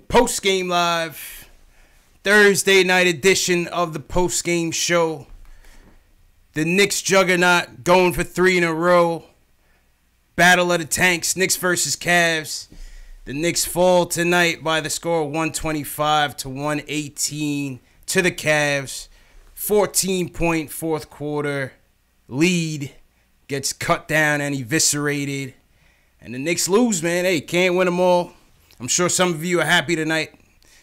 Post Game Live, Thursday night edition of the Post Game Show. The Knicks juggernaut going for 3 in a row. Battle of the Tanks, Knicks versus Cavs. The Knicks fall tonight by the score of 125 to 118 to the Cavs. 14-point fourth quarter lead gets cut down and eviscerated. And the Knicks lose, man. Hey, can't win them all. I'm sure some of you are happy tonight.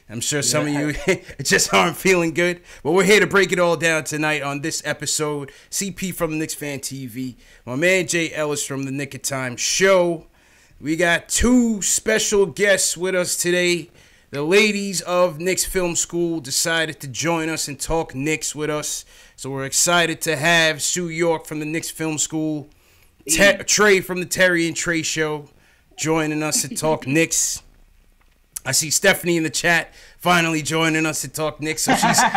I'm sure some of you just aren't feeling good. But we're here to break it all down tonight on this episode. CP from KnicksFanTV. My man Jay Ellis from the Nick of Time Show. We got two special guests with us today. The ladies of Knicks Film School decided to join us and talk Knicks with us. So we're excited to have Sue York from the Knicks Film School, Trey from the Terry and Trey Show joining us to talk Knicks. I see Stephanie in the chat finally joining us to talk Knicks, so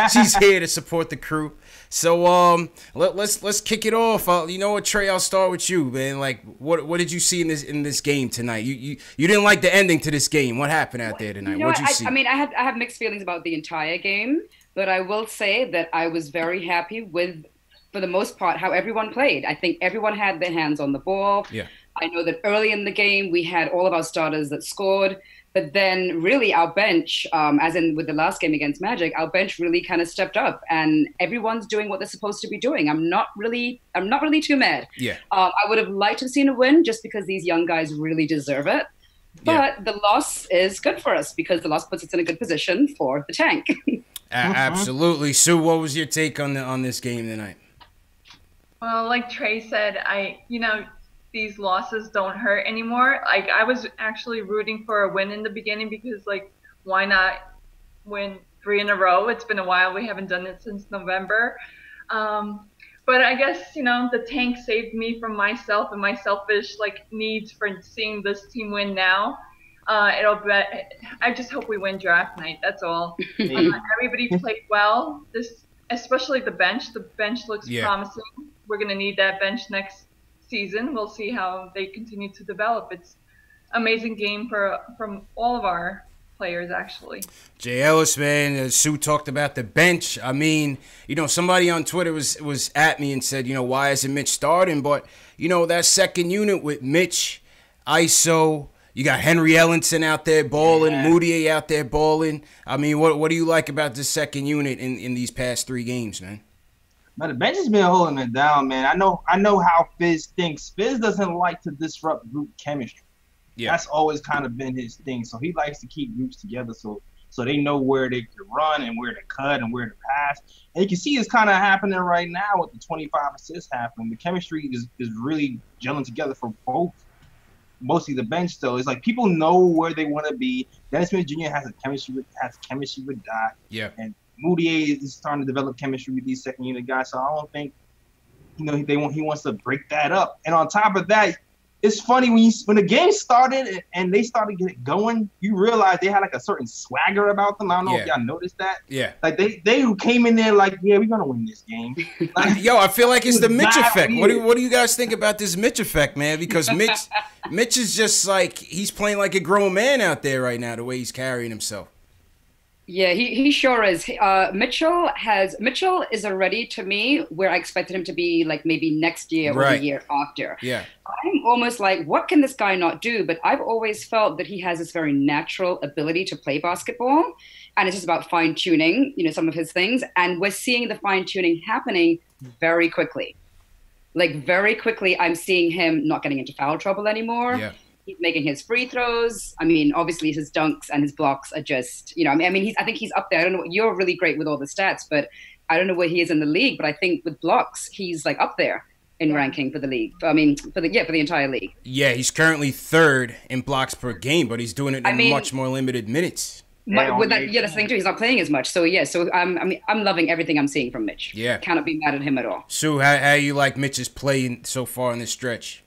she's here to support the crew. So let's kick it off. You know what, Trey? I'll start with you, man. Like, what did you see in this game tonight? You didn't like the ending to this game. What happened out there tonight? What'd you see? I mean, I have mixed feelings about the entire game, but I will say that I was very happy with, for the most part, how everyone played. I think everyone had their hands on the ball. Yeah. I know that early in the game we had all of our starters that scored. But then really our bench, as in with the last game against Magic, our bench really kind of stepped up and everyone's doing what they're supposed to be doing. I'm not really too mad. Yeah. I would have liked to have seen a win just because these young guys really deserve it. But the loss is good for us because the loss puts us in a good position for the tank. Absolutely. Sue, what was your take on this game tonight? Well, like Trey said, these losses don't hurt anymore. Like, I was actually rooting for a win in the beginning because, like, why not win 3 in a row? It's been a while. We haven't done it since November. But I guess, the tank saved me from myself and my selfish, needs for seeing this team win now. I just hope we win draft night. That's all. Everybody played well. Especially the bench. The bench looks promising. We're going to need that bench next season. We'll see how they continue to develop. It's amazing game from all of our players, actually. Jay Ellis, man, as Sue talked about the bench. I mean, somebody on Twitter was at me and said, why isn't Mitch starting? But, that second unit with Mitch, ISO, you got Henry Ellenson out there balling, Moutier out there balling. I mean, what do you like about this second unit in these past 3 games, man? But the bench has been holding it down, man. I know how Fizz thinks. Fizz doesn't like to disrupt group chemistry. Yeah. That's always kind of been his thing. So he likes to keep groups together so they know where they can run and where to cut and where to pass. And you can see it's kind of happening right now with the 25 assists happening. The chemistry is really gelling together for both. Mostly the bench, though. It's like people know where they want to be. Dennis Smith Jr. has chemistry with Dot. Yeah. And Moutier is starting to develop chemistry with these second unit guys, so I don't think he wants to break that up. And on top of that, it's funny when the game started and they started to get going, you realize they had like a certain swagger about them. I don't know if y'all noticed that. Yeah. Like they came in there like, we're gonna win this game. Like, yo, I feel like it's the Mitch effect. What do you guys think about this Mitch effect, man? Because Mitch is just like, he's playing like a grown man out there right now, the way he's carrying himself. Yeah, he sure is. Mitchell is already, to me, where I expected him to be, like maybe next year or the year after. Yeah. I'm almost like, what can this guy not do? But I've always felt that he has this very natural ability to play basketball. And it's just about fine tuning, some of his things. And we're seeing the fine tuning happening very quickly. Like very quickly, I'm seeing him not getting into foul trouble anymore. Yeah. He's making his free throws. I mean, obviously his dunks and his blocks are just, I think he's up there. I don't know. You're really great with all the stats, but I don't know where he is in the league. But I think with blocks, he's like up there in ranking for the league. I mean, for the entire league. Yeah, he's currently 3rd in blocks per game, but he's doing it in much more limited minutes. That's the thing too. He's not playing as much. So I'm loving everything I'm seeing from Mitch. Yeah, cannot be mad at him at all. Sue, how you like Mitch's play so far in this stretch?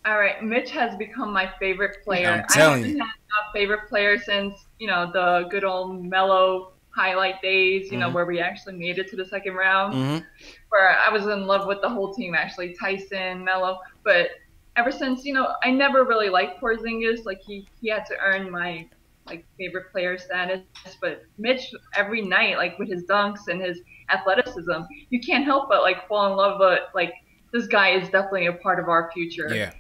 All right, Mitch has become my favorite player. I'm telling you. I haven't had a favorite player since, the good old Melo highlight days, where we actually made it to the second round, where I was in love with the whole team, actually, Tyson, Melo. But ever since, I never really liked Porzingis. Like, he had to earn my like favorite player status, but Mitch every night, like with his dunks and his athleticism, you can't help but like fall in love. But like this guy is definitely a part of our future. Yeah.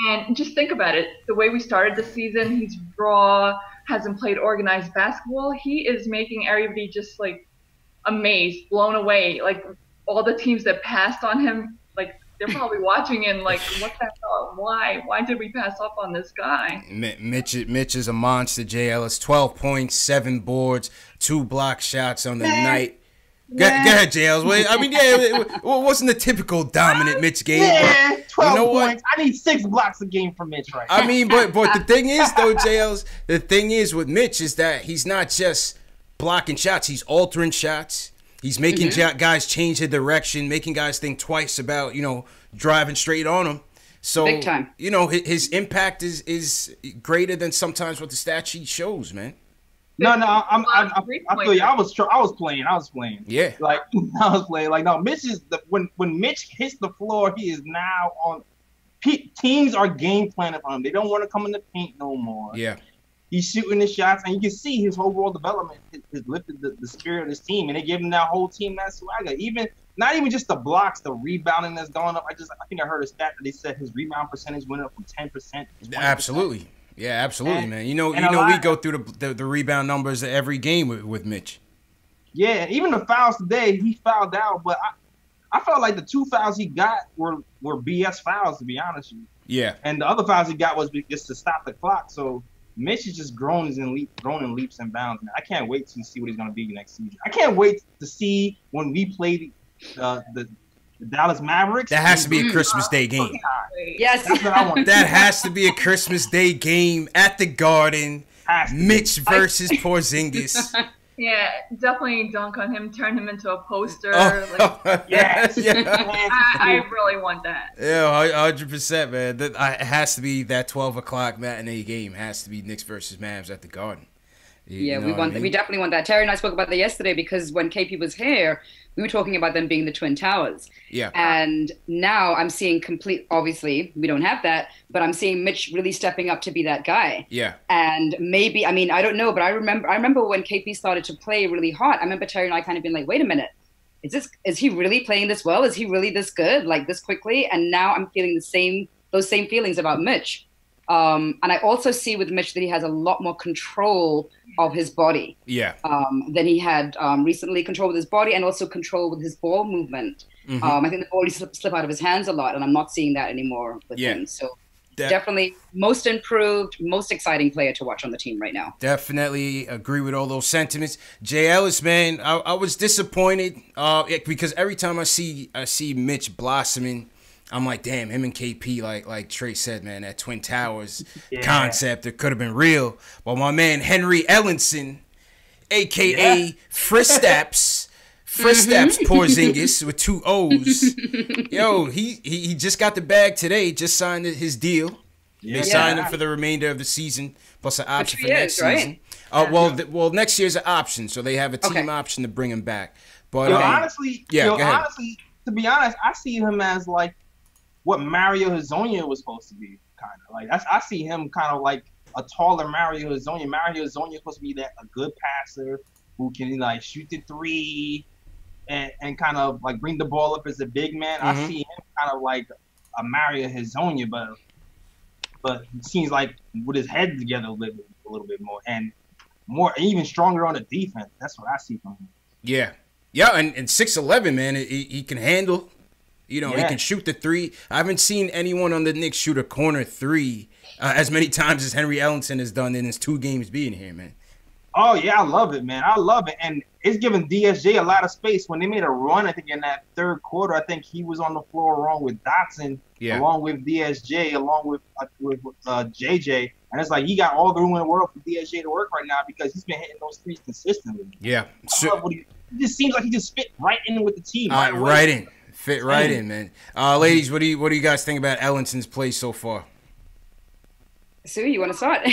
And just think about it. The way we started the season, he's raw, hasn't played organized basketball. He is making everybody just like amazed, blown away. Like all the teams that passed on him, like they're probably watching and like, what the hell? Why? Why did we pass up on this guy? Mitch is a monster, J. Ellis. 12 points, 7 boards, 2 block shots on the night. Go ahead, J. Ellis. I mean, it wasn't a typical dominant Mitch game. Yeah, 12 you know points. I need 6 blocks a game from Mitch right now. I mean, but the thing is, though, J. Ellis, the thing is with Mitch is that he's not just blocking shots. He's altering shots. He's making guys change their direction, making guys think twice about, driving straight on them. So, big time. His impact is greater than sometimes what the stat sheet shows, man. No, I feel you. I was playing. Yeah. Like, I was playing. Like, no, Mitch is when Mitch hits the floor, he is now on. Teams are game planning for him. They don't want to come in the paint no more. Yeah. He's shooting the shots, and you can see his overall development has lifted the spirit of this team, and they gave him that whole team that swagger. Not even just the blocks, the rebounding that's going up. I think I heard a stat that they said his rebound percentage went up from 10% to 20%. Absolutely. Yeah, absolutely, man. We go through the rebound numbers every game with Mitch. Yeah, even the fouls today, he fouled out, but I felt like the 2 fouls he got were BS fouls, to be honest with you. Yeah. And the other fouls he got was just to stop the clock. So Mitch is just grown in leaps and bounds, man. I can't wait to see what he's going to be next season. I can't wait to see when we play the Dallas Mavericks. That has to be a Christmas Day game. Yes. That's what I want. That has to be a Christmas Day game at the Garden. Mitch versus Porzingis. Yeah, definitely dunk on him, turn him into a poster. Yes. I really want that. Yeah, 100%, man. It has to be that 12 o'clock matinee game. It has to be Knicks versus Mavs at the Garden. We definitely want that. Terry and I spoke about that yesterday because when KP was here, we were talking about them being the Twin Towers. Yeah. And now I'm seeing obviously we don't have that, but I'm seeing Mitch really stepping up to be that guy. Yeah. And maybe, I don't know, but I remember when KP started to play really hot. I remember Terry and I kind of being like, wait a minute, is he really playing this well? Is he really this good, like this quickly? And now I'm feeling those same feelings about Mitch. And I also see with Mitch that he has a lot more control of his body. Yeah. Than he had recently. Control with his body and also control with his ball movement. I think the ball used to slip out of his hands a lot, and I'm not seeing that anymore with him. So definitely most improved, most exciting player to watch on the team right now. Definitely agree with all those sentiments. J. Ellis, man, I was disappointed because every time I see Mitch blossoming, I'm like, damn, him and KP, like Trey said, man, that Twin Towers concept, it could have been real. But my man Henry Ellenson, a.k.a. Fristaps Porzingis with 2 O's. Yo, he just got the bag today, just signed his deal. They signed him for the remainder of the season, plus an option for next season. Well, next year's an option, so they have a team option to bring him back. But honestly, to be honest, I see him as like what Mario Hezonja was supposed to be, kind of. Like I see him kind of like a taller Mario Hezonja. Mario Hezonja is supposed to be a good passer who can like shoot the 3 and kind of like bring the ball up as a big man. I see him kind of like a Mario Hezonja, but he seems like with his head together a little bit more and even stronger on the defense. That's what I see from him. Yeah, and 6'11", man, he can handle. He can shoot the 3. I haven't seen anyone on the Knicks shoot a corner 3 as many times as Henry Ellenson has done in his 2 games being here, man. Oh, yeah, I love it, man. I love it. And it's giving DSJ a lot of space. When they made a run, I think in that third quarter, I think he was on the floor along with Dotson, along with DSJ, along with JJ. And it's like he got all the room in the world for DSJ to work right now because he's been hitting those 3s consistently. Yeah. It just seems like he just fit right in with the team. Right in. Fit right in, man. Ladies, what do you guys think about Ellenson's play so far? Sue, you want to start?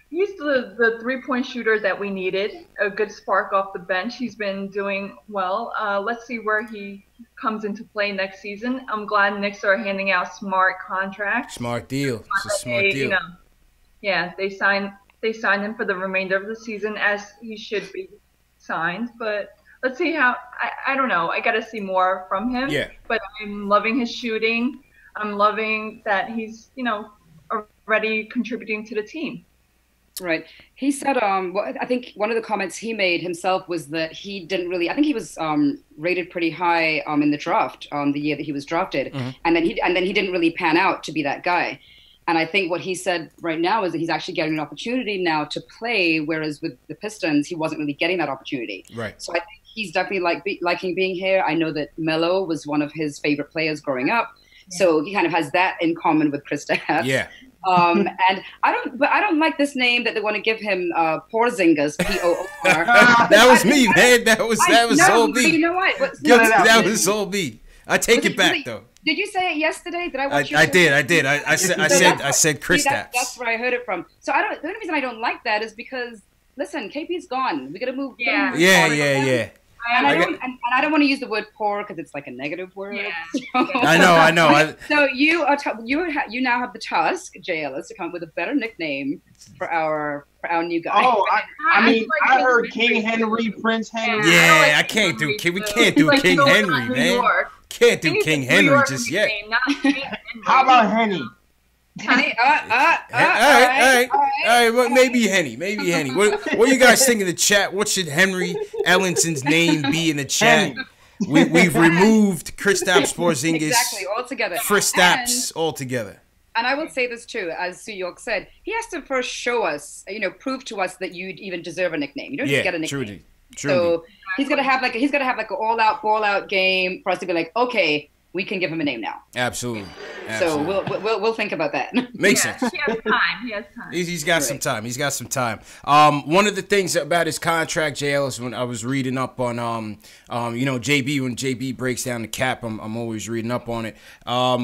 He's the 3-point shooter that we needed. A good spark off the bench. He's been doing well. Let's see where he comes into play next season. I'm glad Knicks are handing out smart contracts. Smart deal. It's a smart deal. yeah, they signed him for the remainder of the season, as he should be signed. But let's see how. I don't know. I got to see more from him. Yeah. But I'm loving his shooting. I'm loving that he's, already contributing to the team. Right. He said, I think one of the comments he made himself was that he didn't really, I think he was rated pretty high in the draft the year that he was drafted. Mm-hmm. And then he didn't really pan out to be that guy. And I think what he said right now is that he's actually getting an opportunity now to play, whereas with the Pistons, he wasn't really getting that opportunity. Right. So I think he's definitely liking being here. I know that Melo was one of his favorite players growing up. Yeah. So he kind of has that in common with Kristaps. Yeah. And I don't like this name that they want to give him, Porzingis, P-O-O-R. That was me, man. That was all me. You know what? That was all me. I take it back, though. Did you say it yesterday? Did I watch I did. I said Kristaps. That's where I heard it from. So the only reason I don't like that is because, listen, KP's gone. We got to move. Yeah. And I don't want to use the word poor because it's like a negative word. Yeah. So, I know. So you now have the task, Jay Ellis, to come up with a better nickname for our new guy. Oh, I heard King Henry, Prince Henry. Yeah, I can't do King. We can't do King Henry, man. Can't do King Henry just yet. How about Henny? All right. Well, maybe Henny. What you guys think in the chat? What should Henry Ellison's name be in the chat? We've removed Kristaps Porzingis. Exactly, altogether. Kristaps altogether. And I will say this too, as Sue York said, he has to first show us, prove to us that you even deserve a nickname. You don't just get a nickname. Truly. So he's gonna have like an all out, ball out game for us to be like, okay, we can give him a name now. Absolutely. So we'll think about that. Makes sense. He has time. He's got some time. One of the things about his contract, Jay Ellis, when I was reading up on JB, when JB breaks down the cap, I'm always reading up on it.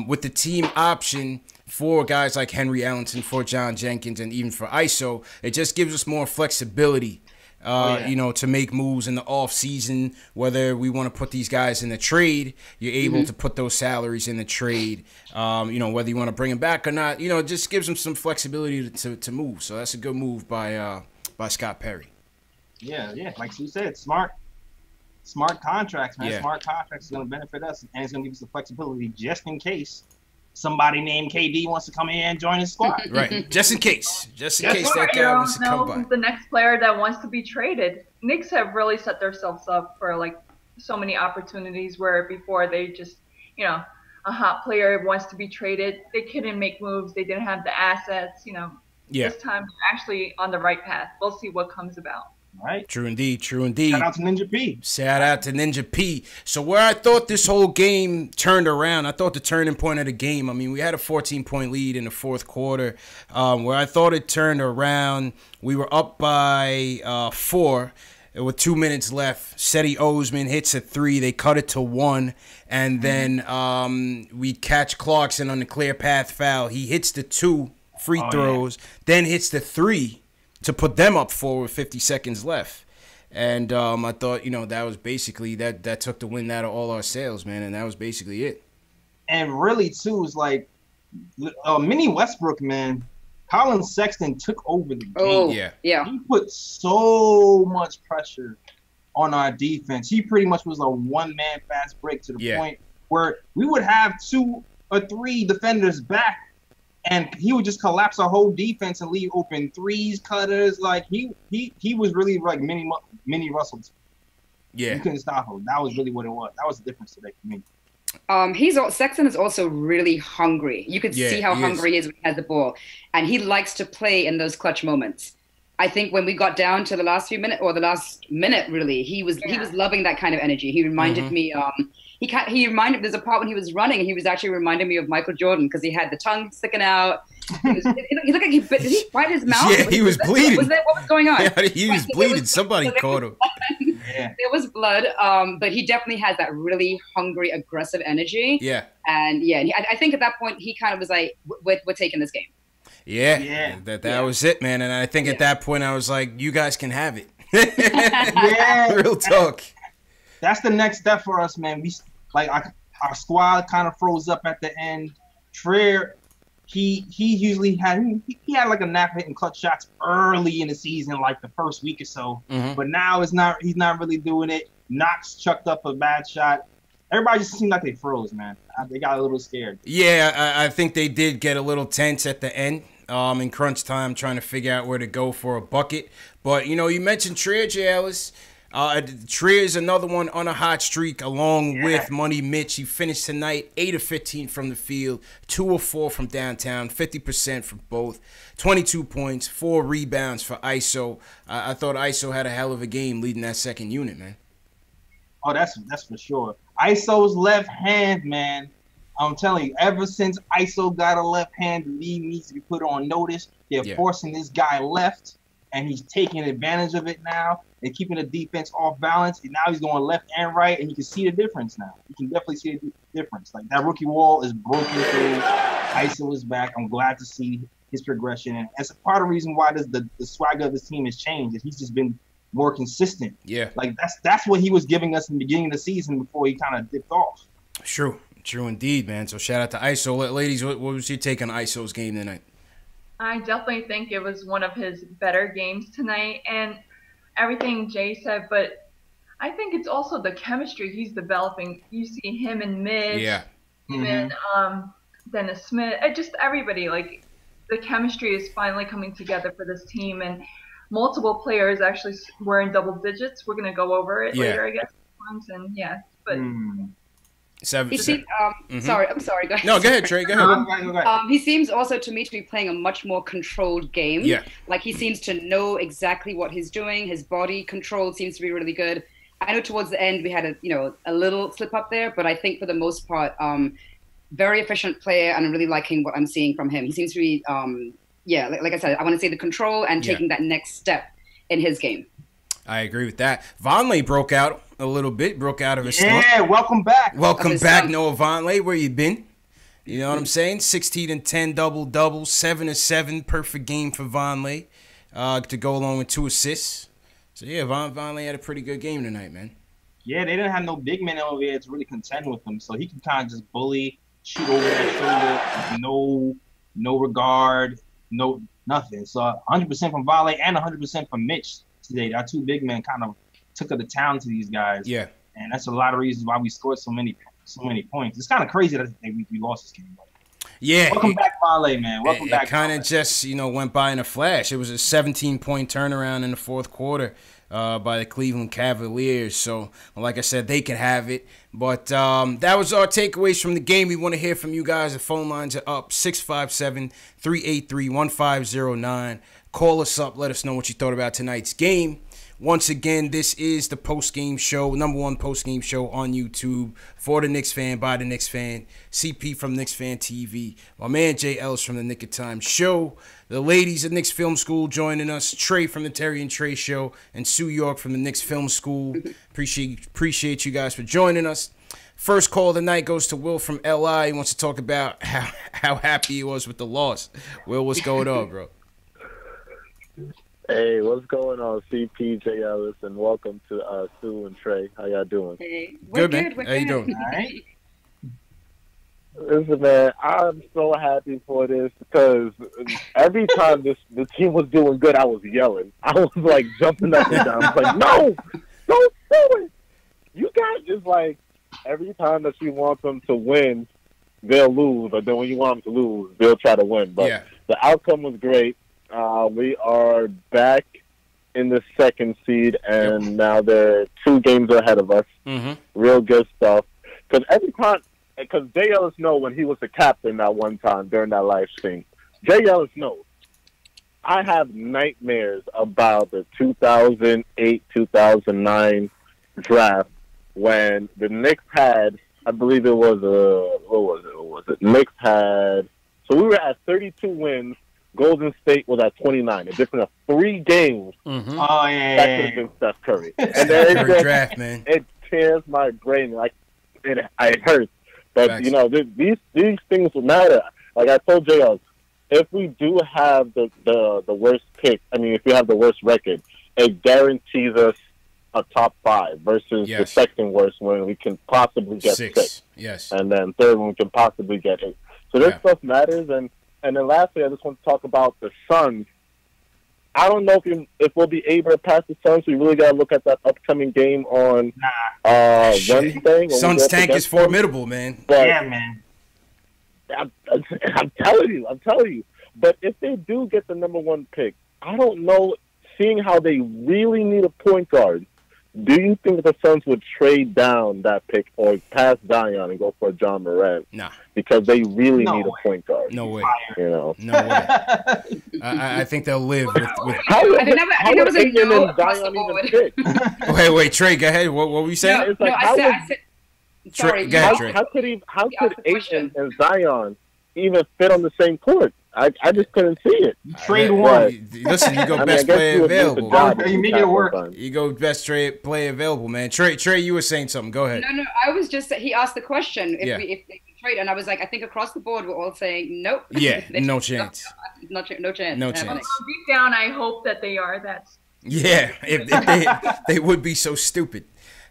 With the team option for guys like Henry Ellison, for John Jenkins, and even for ISO, it just gives us more flexibility. To make moves in the off season, whether we want to put these guys in the trade, you're able to put those salaries in the trade. Whether you want to bring them back or not, it just gives them some flexibility to move. So that's a good move by Scott Perry. Yeah, like you said, smart contracts, man. Yeah. Smart contracts is going to benefit us, and it's going to give us the flexibility just in case somebody named KD wants to come in and join his squad. Right. Just in case that guy wants to come by. The next player that wants to be traded. Knicks have really set themselves up for like so many opportunities where before they just, a hot player wants to be traded. They couldn't make moves. They didn't have the assets, Yeah. This time they're actually on the right path. We'll see what comes about. Right. True indeed. Shout out to Ninja P. So where I thought this whole game turned around, I thought the turning point of the game, we had a 14-point lead in the fourth quarter. Where I thought it turned around, we were up by 4 with 2 minutes left. Cedi Osman hits a 3. They cut it to 1. And then we catch Clarkson on the clear path foul. He hits the 2 free throws, then hits the 3. To put them up 4 with 50 seconds left. And I thought, that was basically, that took the wind out of all our sails, man. And that was basically it. And really, too, is like mini Westbrook, man. Colin Sexton took over the game. Oh, yeah. He put so much pressure on our defense. He pretty much was a one-man fast break to the point where we would have 2 or 3 defenders back. And he would just collapse our whole defense and leave open threes, cutters. Like he was really like mini Russell. Yeah, you couldn't stop him. That was really what it was. That was the difference today for me. Sexton is also really hungry. You could see how hungry he is when he has the ball, and he likes to play in those clutch moments. I think when we got down to the last few minutes or the last minute, really, he was loving that kind of energy. He reminded me. There's a part when he was running, he was actually reminding me of Michael Jordan because he had the tongue sticking out. He looked like did he bite his mouth? Yeah, he was bleeding. What was going on? Yeah, he was bleeding. Somebody caught him. There was blood, but he definitely has that really hungry, aggressive energy. Yeah. And I think at that point he kind of was like, we're taking this game. Yeah. That was it, man. And I think at that point I was like, you guys can have it. Real talk. That's the next step for us, man. Our squad kind of froze up at the end. Trier, he usually he had like a knack for hitting clutch shots early in the season, like the first week or so. But now he's not really doing it. Knox chucked up a bad shot. Everybody just seemed like they froze, man. They got a little scared. Yeah, I think they did get a little tense at the end. In crunch time, trying to figure out where to go for a bucket. But, you know, you mentioned Trier, J. Ellis. Trier is another one on a hot streak along with Money Mitch. He finished tonight 8 of 15 from the field, 2 of 4 from downtown, 50% from both, 22 points, 4 rebounds for ISO. I thought ISO had a hell of a game leading that second unit, man. Oh, that's for sure. ISO's left hand, man. I'm telling you, ever since ISO got a left hand, the league needs to be put on notice. They're forcing this guy left, and he's taking advantage of it now and keeping the defense off balance. And now he's going left and right, and you can see the difference now. You can definitely see the difference. Like, that rookie wall is broken through. ISO is back. I'm glad to see his progression. And that's a part of the reason why the swagger of this team has changed, is he's just been more consistent. Yeah. Like, that's what he was giving us in the beginning of the season before he kind of dipped off. True indeed, man. So shout out to ISO. Ladies, what was your take on ISO's game tonight? I definitely think it was one of his better games tonight, and everything Jay said, but I think it's also the chemistry he's developing. You see him and Mitch, him and Dennis Smith, just everybody. Like, the chemistry is finally coming together for this team, and multiple players actually were in double digits. We're gonna go over it later, I guess. And but. Seven. Sorry, I'm sorry. Go ahead. No, go ahead, Trey. Go ahead. He seems also to me to be playing a much more controlled game. Yeah. Like, he seems to know exactly what he's doing. His body control seems to be really good. I know towards the end we had a little slip up there, but I think for the most part, very efficient player, and I'm really liking what I'm seeing from him. He seems to be, like I said, I want to say the control and taking that next step in his game. I agree with that. Vonleh broke out a little bit, broke out of his slump. Yeah, welcome back. Welcome back, Noah Vonleh. Where you been? You know what I'm saying? 16 and 10 double-double, 7 and 7, perfect game for Vonleh to go along with 2 assists. So, yeah, Vonleh had a pretty good game tonight, man. Yeah, they didn't have no big men over there to really contend with him, so he can kind of just bully, shoot over that shoulder, no regard, nothing. So 100% from Vonleh and 100% from Mitch today. Our 2 big men kind of took to the town to these guys. Yeah. And that's a lot of reasons why we scored so many points. It's kind of crazy that we lost this game. Yeah. Welcome back, Vonleh, man. Welcome back. It kind of just, went by in a flash. It was a 17-point turnaround in the fourth quarter by the Cleveland Cavaliers. So, like I said, they could have it. But that was our takeaways from the game. We want to hear from you guys. The phone lines are up, 657-383-1509. Call us up. Let us know what you thought about tonight's game. Once again, this is the post-game show, #1 post-game show on YouTube for the Knicks fan, by the Knicks fan. CP from KnicksFanTV. My man Jay Ellis from the Nick of Time Show. The ladies at Knicks Film School joining us. Trey from the Terry and Trey Show. And Sue York from the Knicks Film School. Appreciate you guys for joining us. First call of the night goes to Will from LI. He wants to talk about how happy he was with the loss. Will, what's going on, bro? Hey, what's going on, CP, J. Ellis, and welcome to Sue and Trey. How y'all doing? Hey, we're good. How you doing? All right. Listen, man, I'm so happy for this because every time the team was doing good, I was yelling. I was like jumping up and down. I was like, no, don't do it. You guys just like every time that you want them to win, they'll lose. But then when you want them to lose, they'll try to win. But the outcome was great. We are back in the 2nd seed, and now they're 2 games ahead of us. Real good stuff. Because Jay Ellis knows when he was the captain that one time during that live stream. Jay Ellis knows. I have nightmares about the 2008-2009 draft when the Knicks had, I believe it was what was it? Knicks had, so we were at 32 wins. Golden State was at 29. A difference of 3 games. Oh, that could have been Steph Curry. And then draft, man. It tears my brain. Like, it hurts. But, these things matter. Like I told JL, if we do have the worst pick, if we have the worst record, it guarantees us a top 5 versus the second worst when we can possibly get 6. Yes. And then third one we can possibly get 8. So this stuff matters, and And then lastly, I just want to talk about the Suns. I don't know if we'll be able to pass the Suns. We really got to look at that upcoming game on Wednesday. Suns tank is formidable, man. But yeah, man. I'm telling you. But if they do get the number 1 pick, I don't know. Seeing how they really need a point guard, do you think the Suns would trade down that pick or pass Zion and go for John Morant? Nah. Because they really need a point guard. No way. You know. No way. I think they'll live with I think that was a no across the board. Wait, Trey, go ahead. What were you saying? I said sorry. Go ahead, Trey. How could Ayton and Zion even fit on the same court? I just couldn't see it. Trade one. Listen, you go best player available. You make it work. You go best player available, man. Trey, you were saying something. Go ahead. No, I was just he asked the question if they could trade, and I was like, I think across the board we're all saying nope. Yeah, no chance. No chance. No chance. Deep down, I hope that they are. Yeah, if they would be so stupid.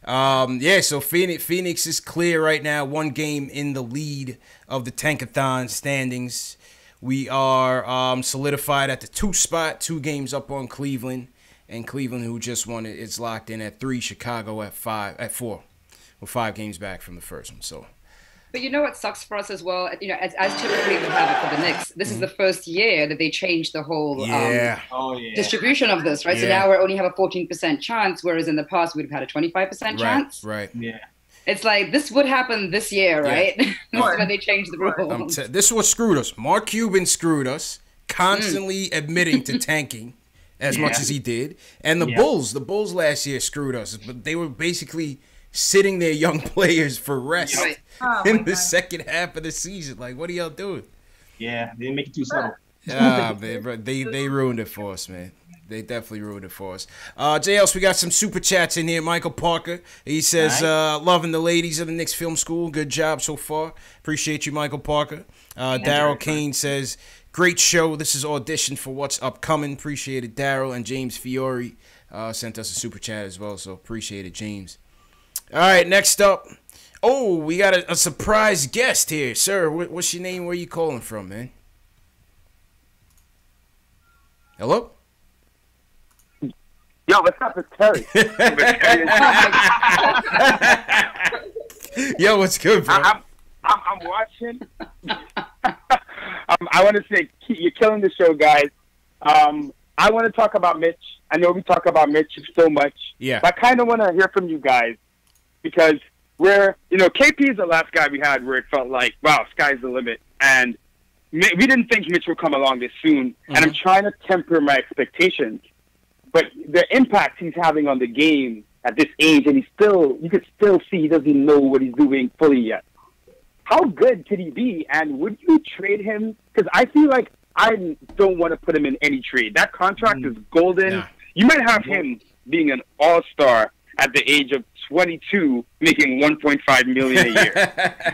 So Phoenix is clear right now, 1 game in the lead of the Tankathon standings. We are solidified at the 2 spot, 2 games up on Cleveland, and Cleveland, who just won it, is locked in at 3. Chicago at 4. We're 5 games back from the first one. So, but you know what sucks for us as well? You know, as typically we have it for the Knicks, this is the first year that they changed the whole distribution of this, right? Yeah. So now we only have a 14% chance, whereas in the past we'd have had a 25% chance. Right. Yeah. It's like this would happen this year, right? When they changed the rules. This is what screwed us. Mark Cuban screwed us, constantly admitting to tanking as much as he did. And the Bulls last year screwed us. But they were basically sitting their young players for rest in the second half of the season. Like, what are y'all doing? Yeah, they didn't make it too subtle. Man, bro, they ruined it for us, man. They definitely ruined it for us. JLs, we got some super chats in here. Michael Parker, he says, loving the ladies of the Knicks Film School. Good job so far. Appreciate you, Michael Parker. Daryl Kane says, great show. This is audition for what's upcoming. Appreciate it, Daryl. And James Fiore sent us a super chat as well, so appreciate it, James. All right, next up. Oh, we got a surprise guest here. Sir, what's your name? Where you calling from, man? Hello? Yo, what's up? It's Terry. Yo, what's good, bro? I'm watching. I want to say you're killing the show, guys. I want to talk about Mitch. I know we talk about Mitch so much. Yeah. But I kind of want to hear from you guys because KP is the last guy we had where it felt like, wow, sky's the limit. And we didn't think Mitch would come along this soon. Mm-hmm. And I'm trying to temper my expectations. But the impact he's having on the game at this age, and you could still see he doesn't know what he's doing fully yet. How good could he be? And would you trade him? Because I feel like I don't want to put him in any trade. That contract is golden. Nah. You might have him being an all-star at the age of 22, making $1.5 million a year.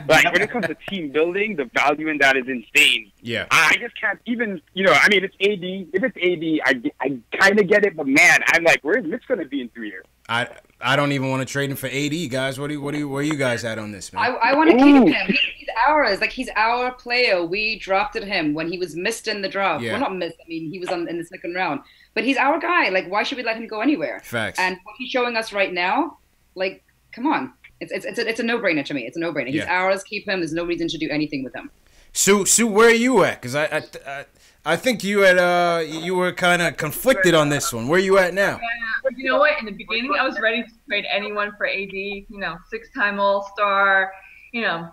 Like when it comes to team building, the value in that is insane. Yeah, I just can't even. It's AD. If it's AD, I kind of get it, but man, I'm like, where's Mitch going to be in 3 years? I don't even want to trade him for AD, guys. Where are you guys at on this, man? I want to keep him. He's ours. Like he's our player. We drafted him when he was missed in the draft. Yeah. Well, not missed. I mean, he was in the second round. But he's our guy. Like, why should we let him go anywhere? Facts. And what he's showing us right now, like, come on. It's a no-brainer to me. It's a no-brainer. He's ours. Keep him. There's no reason to do anything with him. Sue, where are you at? Because I think you were kind of conflicted on this one. Where are you at now? Yeah, but you know what? In the beginning, I was ready to trade anyone for AD. 6-time All-Star.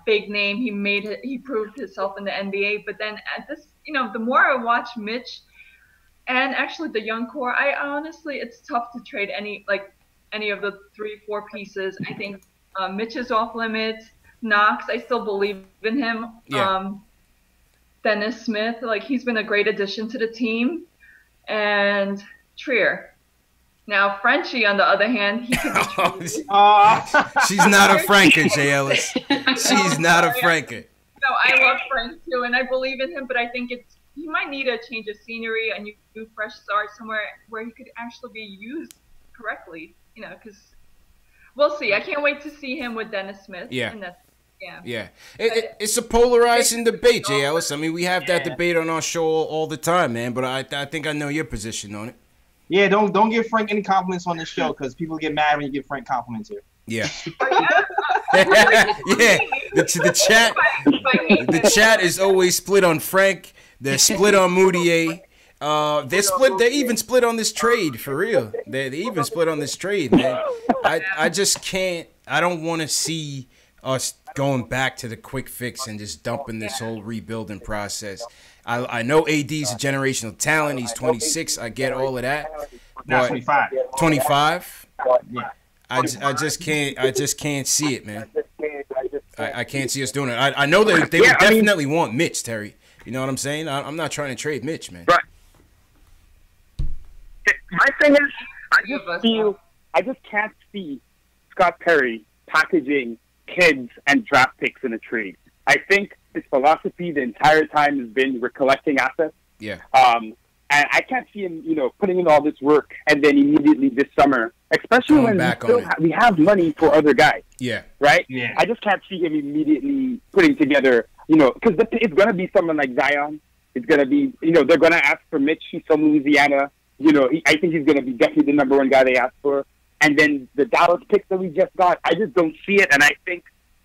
Big name. He proved himself in the NBA. But then at this, the more I watch Mitch, and actually the young core, I honestly, it's tough to trade any of the 3-4 pieces. I think Mitch is off limits. Knox, I still believe in him. Yeah. Dennis Smith, he's been a great addition to the team. And Trier. Now, Frenchie, on the other hand, he could be she's not a Franker, J. Ellis. She's not a Franker. No, I love Frank too, and I believe in him, but I think he might need a change of scenery, a new fresh start somewhere where he could actually be used correctly, because we'll see. I can't wait to see him with Dennis Smith. Yeah. And Yeah. It's a polarizing debate, Jay Ellis. I mean, we have that debate on our show all the time, man. But I think I know your position on it. Yeah, don't give Frank any compliments on this show because people get mad when you give Frank compliments here. Yeah. Yeah. The chat is always split on Frank. They're split on Moutier. They're even split on this trade, for real. They even split on this trade, man. I just can't. I don't want to see us going back to the quick fix and just dumping this whole rebuilding process. I know AD's a generational talent. He's 26. I get all of that. Not 25. 25? Yeah. I just can't see it, man. I can't see us doing it. I know that they would definitely want Mitch, Terry. You know what I'm saying? I'm not trying to trade Mitch, man. Right. My thing is, I just can't see Scott Perry packaging kids and draft picks in a trade. I think his philosophy the entire time has been we're collecting assets. Yeah. And I can't see him, putting in all this work and then immediately this summer, especially when we have money for other guys. Yeah. Right? Yeah. I just can't see him immediately putting together, because it's going to be someone like Zion. It's going to be, they're going to ask for Mitch. He's from Louisiana. I think he's going to be definitely the number one guy they asked for. And then the Dallas picks that we just got, I just don't see it. And I think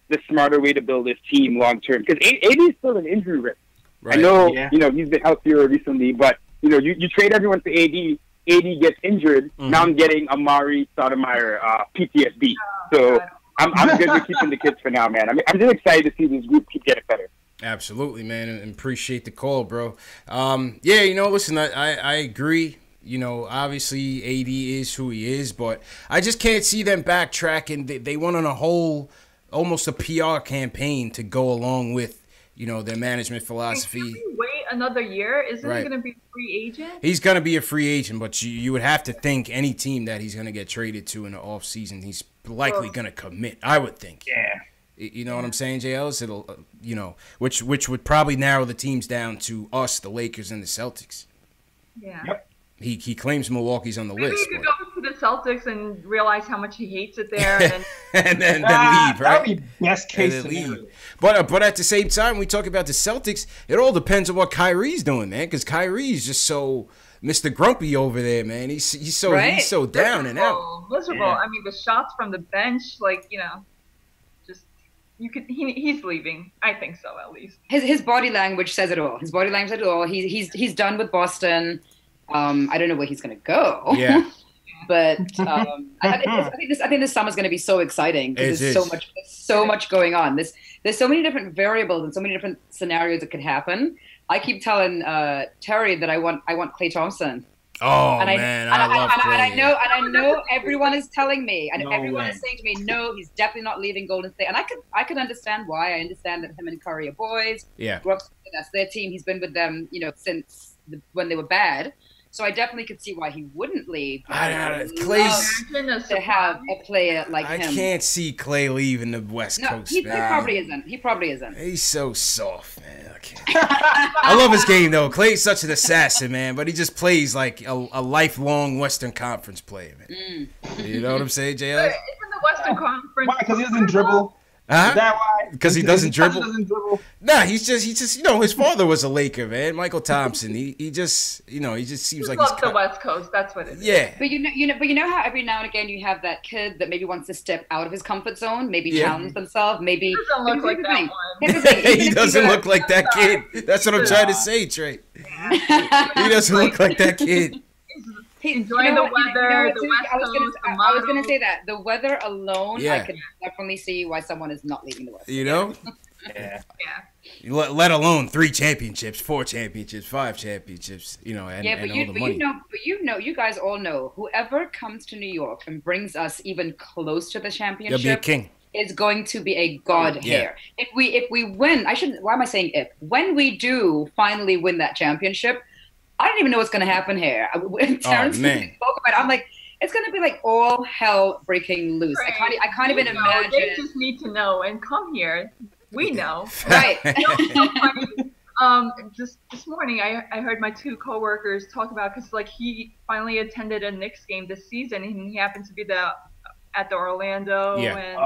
the smarter way to build this team long term, because AD is still an injury risk. Right. I know, he's been healthier recently, but you trade everyone to AD. AD gets injured. Mm-hmm. Now I'm getting Amari Stoudemire PTSD. So I'm good with keeping the kids for now, man. I'm just excited to see this group keep getting better. Absolutely, man, and appreciate the call, bro. Listen, I agree. Obviously AD is who he is, but I just can't see them backtracking. They went on a whole, almost a PR campaign to go along with, their management philosophy. Can we wait another year? Isn't he going to be a free agent? He's going to be a free agent, but you would have to think any team that he's going to get traded to in the offseason, he's likely going to commit, I would think. Yeah. You know what I'm saying, Jay Ellis? It'll, which would probably narrow the teams down to us, the Lakers, and the Celtics. Yeah. Yep. He claims Milwaukee's on the Maybe list. Maybe he could go to the Celtics and realize how much he hates it there, and and then leave, right? That would be best case scenario. But at the same time, we talk about the Celtics. It all depends on what Kyrie's doing, man. Because Kyrie's just so Mr. Grumpy over there, man. He's so down and out. Miserable. Yeah. I mean, the shots from the bench, he's leaving. I think so, at least. His body language says it all. He's done with Boston. I don't know where he's going to go. Yeah. But I think this summer's going to be so exciting because there's so much going on. There's so many different variables and so many different scenarios that could happen. I keep telling Terry that I want Klay Thompson. Oh, man, I love Klay. And I know everyone is telling me, and everyone is saying to me, no, he's definitely not leaving Golden State. And I could understand why. I understand that him and Curry are boys. Yeah. That's their team. He's been with them, since when they were bad. So I definitely could see why he wouldn't leave. Clay's to have a player like him. I can't see Klay leaving the West Coast. He probably isn't. He's so soft, man. I love his game though. Klay's such an assassin, man. But he just plays like a lifelong Western Conference player, man. You know what I'm saying, JL? Isn't the Western Conference? Why? Because he doesn't dribble. Huh? Is that why? Because he doesn't dribble? Nah, he's just his father was a Laker, man. Michael Thompson. He just seems like he's the West Coast. That's what it is. Yeah. But you know how every now and again you have that kid that maybe wants to step out of his comfort zone, maybe challenge themselves, maybe. He doesn't look like that one. He doesn't look like that kid. That's what I'm trying to say, Trey. He doesn't look like that kid. Enjoying the weather, the West Coast, I was going to say that. The weather alone, I could definitely see why someone is not leaving the West. Yeah. Let alone 3 championships, 4 championships, 5 championships, and all the money. You guys all know, whoever comes to New York and brings us even close to the championship. They'll be a king. Is going to be a god here. If we win, why am I saying if? When we do finally win that championship, I don't even know what's going to happen here. Terrence spoke about it. I'm like, it's going to be like all hell breaking loose. Right. I can't even imagine. They just need to know and come here. We know. Right. Just this morning, I heard my 2 coworkers talk about, because he finally attended a Knicks game this season, and he happened to be at the Orlando. Yeah. And,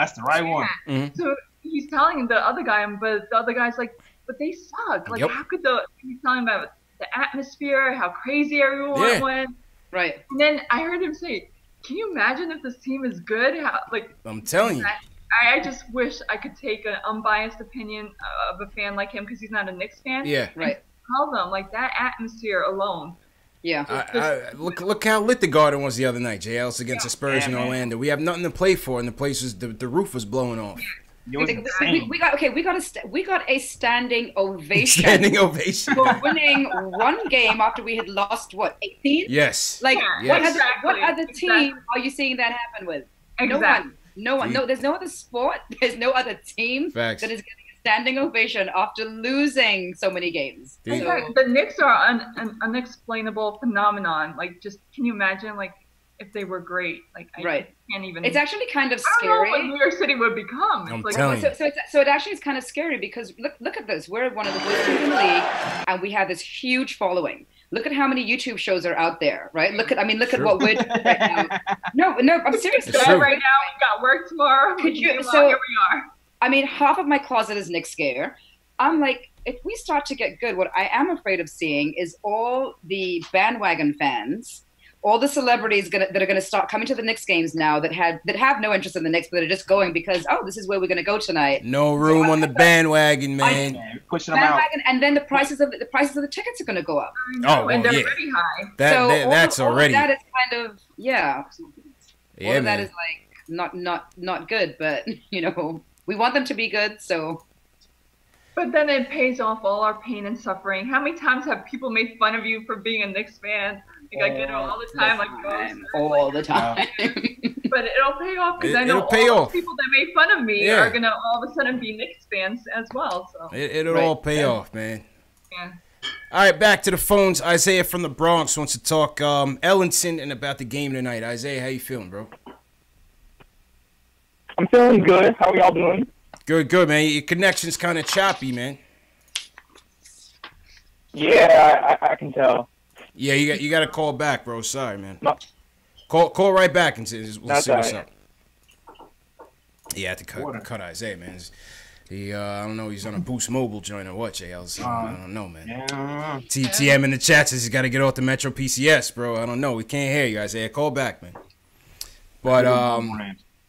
that's the right one. Mm-hmm. So he's telling the other guy, but the other guy's like, but they suck. Like, how could he's telling about the atmosphere, how crazy everyone went. Right. And then I heard him say, can you imagine if this team is good? How, like, I'm telling you. I just wish I could take an unbiased opinion of a fan like him because he's not a Knicks fan. Yeah. Right. Tell them, like, that atmosphere alone. Yeah. Look how lit the Garden was the other night, JL. It's against the Spurs in Orlando. We have nothing to play for, and the place was the roof was blowing off. We got a standing ovation. Standing ovation for winning one game after we had lost 18. Yes. Like yes. What other team are you seeing that happen with? Exactly. No one. No, there's no other sport. There's no other team that is getting a standing ovation after losing so many games. So, the Knicks are an unexplainable phenomenon. Like, just can you imagine, like, if they were great? Like, I can't even. It's actually kind of scary. I don't know what New York City would become. I'm telling you. So it actually is kind of scary because look at this. We're one of the worst teams in the league, and we have this huge following. Look at how many YouTube shows are out there, right? Look at what we're doing right now. No, I'm serious. Right now, we got work tomorrow. So here we are. I mean, half of my closet is Knicks gear. I'm like, if we start to get good, what I am afraid of seeing is all the bandwagon fans, all the celebrities that are going to start coming to the Knicks games now that have no interest in the Knicks, but are just going because, this is where we're going to go tonight. No room on the bandwagon, man. Pushing them out. And then the prices of the tickets are going to go up. And they're pretty high. That's already. All of that is kind of all of that man. is like not good, but we want them to be good, so. But then it pays off all our pain and suffering. How many times have people made fun of you for being a Knicks fan? Like, I get it all the time. All the time. But it'll pay off because I know all the people that made fun of me are going to all of a sudden be Knicks fans as well. So It'll all pay off, man. Yeah. All right, back to the phones. Isaiah from the Bronx wants to talk Ellenson and about the game tonight. Isaiah, how you feeling, bro? I'm feeling good. How are y'all doing? Good, man. Your connection's kind of choppy, man. Yeah, I can tell. Yeah, you got to call back, bro. Sorry, man. No. Call right back and we'll see what's up. Yeah, I have to cut Isaiah, man. I don't know. He's on a Boost Mobile joint or what, JL? I don't know, man. Yeah. TTM in the chat says he's got to get off the Metro PCS, bro. I don't know. We can't hear you, Isaiah. Call back, man. But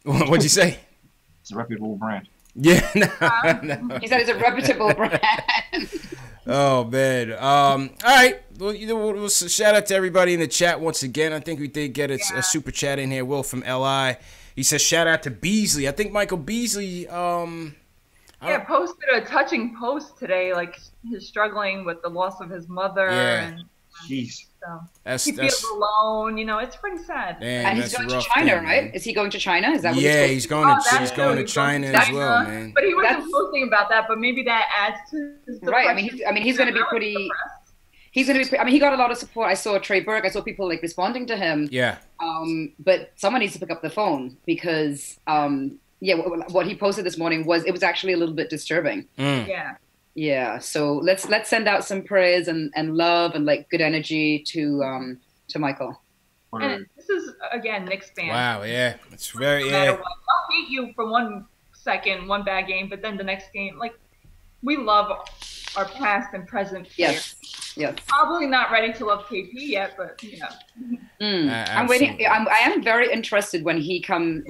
what'd you say? It's a reputable brand. Yeah, no. He said it's a reputable brand. Oh, man. All right. We'll shout out to everybody in the chat once again. I think we did get a super chat in here. Will from LI. He says, shout out to Beasley. I think Michael Beasley posted a touching post today, like he's struggling with the loss of his mother. Yeah. Jeez. So he feels alone. It's pretty sad. Man, and he's going to China, right? Man. Is he going to China? Is that what he's going to China as well, man. But he wasn't posting about that. But maybe that adds to his depression. Right. I mean, he's going to be pretty. He's going to be. I mean, he got a lot of support. I saw Trey Burke. I saw people like responding to him. Yeah. But someone needs to pick up the phone because what he posted this morning was actually a little bit disturbing. Yeah. Yeah, so let's send out some prayers and love and like good energy to Michael. And this is again Knicks fan. Wow, yeah, it's very no matter what. I'll hate you for 1 second, one bad game, but then the next game, like we love our past and present players. Yes. Probably not ready to love KP yet, but I'm waiting. I am very interested when he comes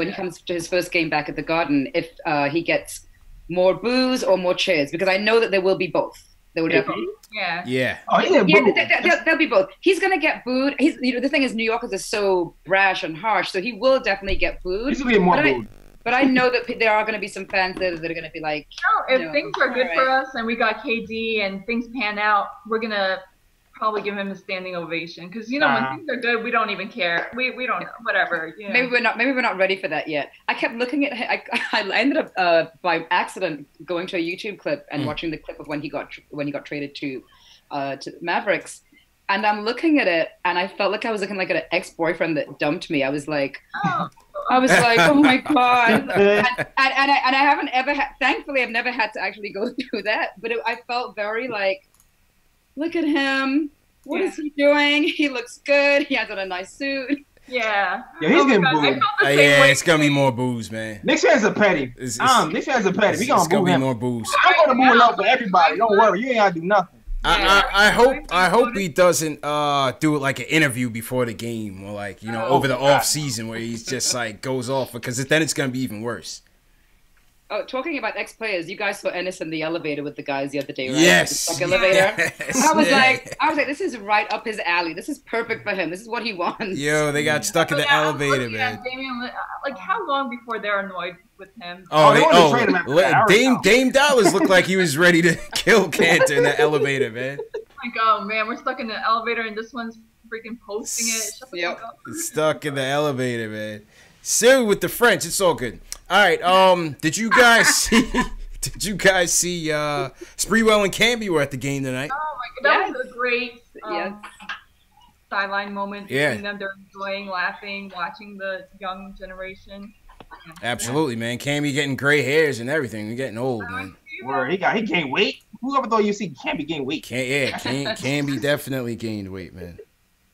to his first game back at the Garden if he gets more boos or more cheers, because I know that there will be both. There will definitely. Yeah. Oh, there'll be both. He's gonna get booed. The thing is, New Yorkers are so brash and harsh, so he will definitely get booed. He's gonna get more booed. But I know that there are going to be some fans there that are going to be like, if things are good for us and we got KD and things pan out, we're going to probably give him a standing ovation. Because, when things are good, we don't even care. We don't, whatever. Maybe we're not ready for that yet. I kept looking at I ended up by accident going to a YouTube clip and watching the clip of when he got traded to Mavericks. And I'm looking at it, and I felt like I was looking like an ex-boyfriend that dumped me. I was like, oh my God. and I haven't ever had, thankfully, I've never had to actually go through that. But I felt very like, look at him. What is he doing? He looks good. He has on a nice suit. Yeah. Yeah, he's getting God, I booed. felt the same Yeah, way it's gonna be too. more boos, man. Knicks fans are petty. It's Knicks fans are petty. We it's gonna gonna boo be him. more boos. I'm gonna boo him up for everybody. Don't worry, you ain't gotta do nothing. I hope he doesn't do it like an interview before the game or like over the off season where he's just like goes off, because then it's gonna be even worse. Oh, talking about ex-players, you guys saw Ennis in the elevator with the guys the other day, right? Yes. The elevator. Yes. I was like, this is right up his alley. This is perfect for him. This is what he wants. Yo, they got stuck in the elevator, man. Damian, like, how long before they're annoyed with him? Dame Dollars looked like he was ready to kill Cantor in the elevator, man. Like, oh man, we're stuck in the elevator and this one's freaking posting it. Shut the fuck up. Stuck in the elevator, man. Silly with the French. It's all good. All right. Did you guys see? Did you guys see? Spreewell and Camby were at the game tonight. Oh my god, that was a great Yes. sideline moment. Yeah. Between them, they're enjoying, laughing, watching the young generation. Yeah. Absolutely, man. Camby getting gray hairs and everything. We're getting old, man. Word, he gained weight. Who ever thought you see Camby gain weight? Camby definitely gained weight, man.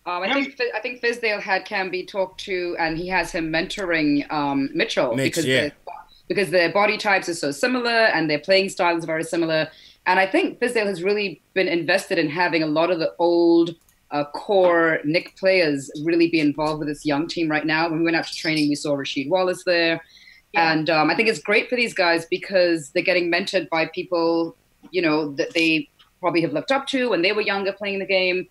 I think Fizdale had Camby talk to, and he has him mentoring Mitchell because their body types are so similar and their playing styles are very similar. And I think Fizdale has really been invested in having a lot of the old core Knick players really be involved with this young team right now. When we went out to training, we saw Rasheed Wallace there. Yeah. And I think it's great for these guys because they're getting mentored by people, that they probably have looked up to when they were younger playing the game.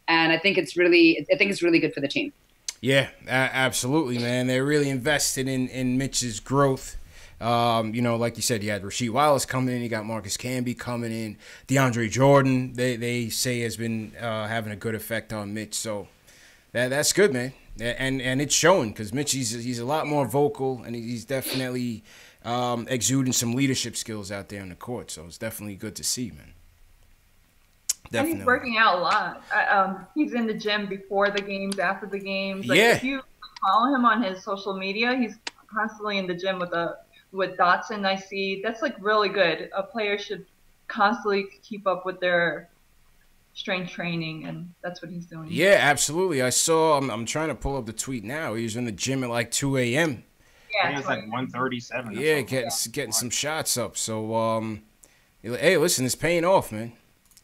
And I think it's really good for the team. Yeah, absolutely, man. They're really invested in Mitch's growth. Like you said, you had Rasheed Wallace coming in. You got Marcus Camby coming in. DeAndre Jordan, they say, has been having a good effect on Mitch. So that's good, man. And it's showing because Mitch, he's a lot more vocal, and he's definitely exuding some leadership skills out there on the court. So it's definitely good to see, man. Definitely. And he's working out a lot. He's in the gym before the games, after the games. Like, yeah. If you follow him on his social media, he's constantly in the gym with Dotson. I see that's like really good. A player should constantly keep up with their strength training, and that's what he's doing. Yeah, absolutely. I saw. I'm trying to pull up the tweet now. He was in the gym at like 2 a.m. Yeah, it's like 1:37. Yeah, getting some shots up. So hey, listen, it's paying off, man.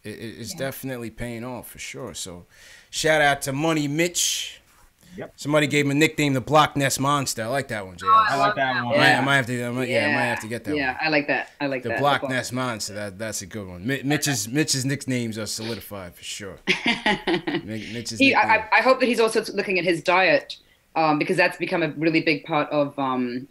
It's definitely paying off for sure. So, shout out to Money Mitch. Yep. Somebody gave him a nickname, the Block Nest Monster. I like that one, Jay. I like that one. I might have to get that one. Yeah, I like that. The Block Nest Monster. That's a good one. Mitch's nicknames are solidified for sure. I hope that he's also looking at his diet. Because that's become a really big part of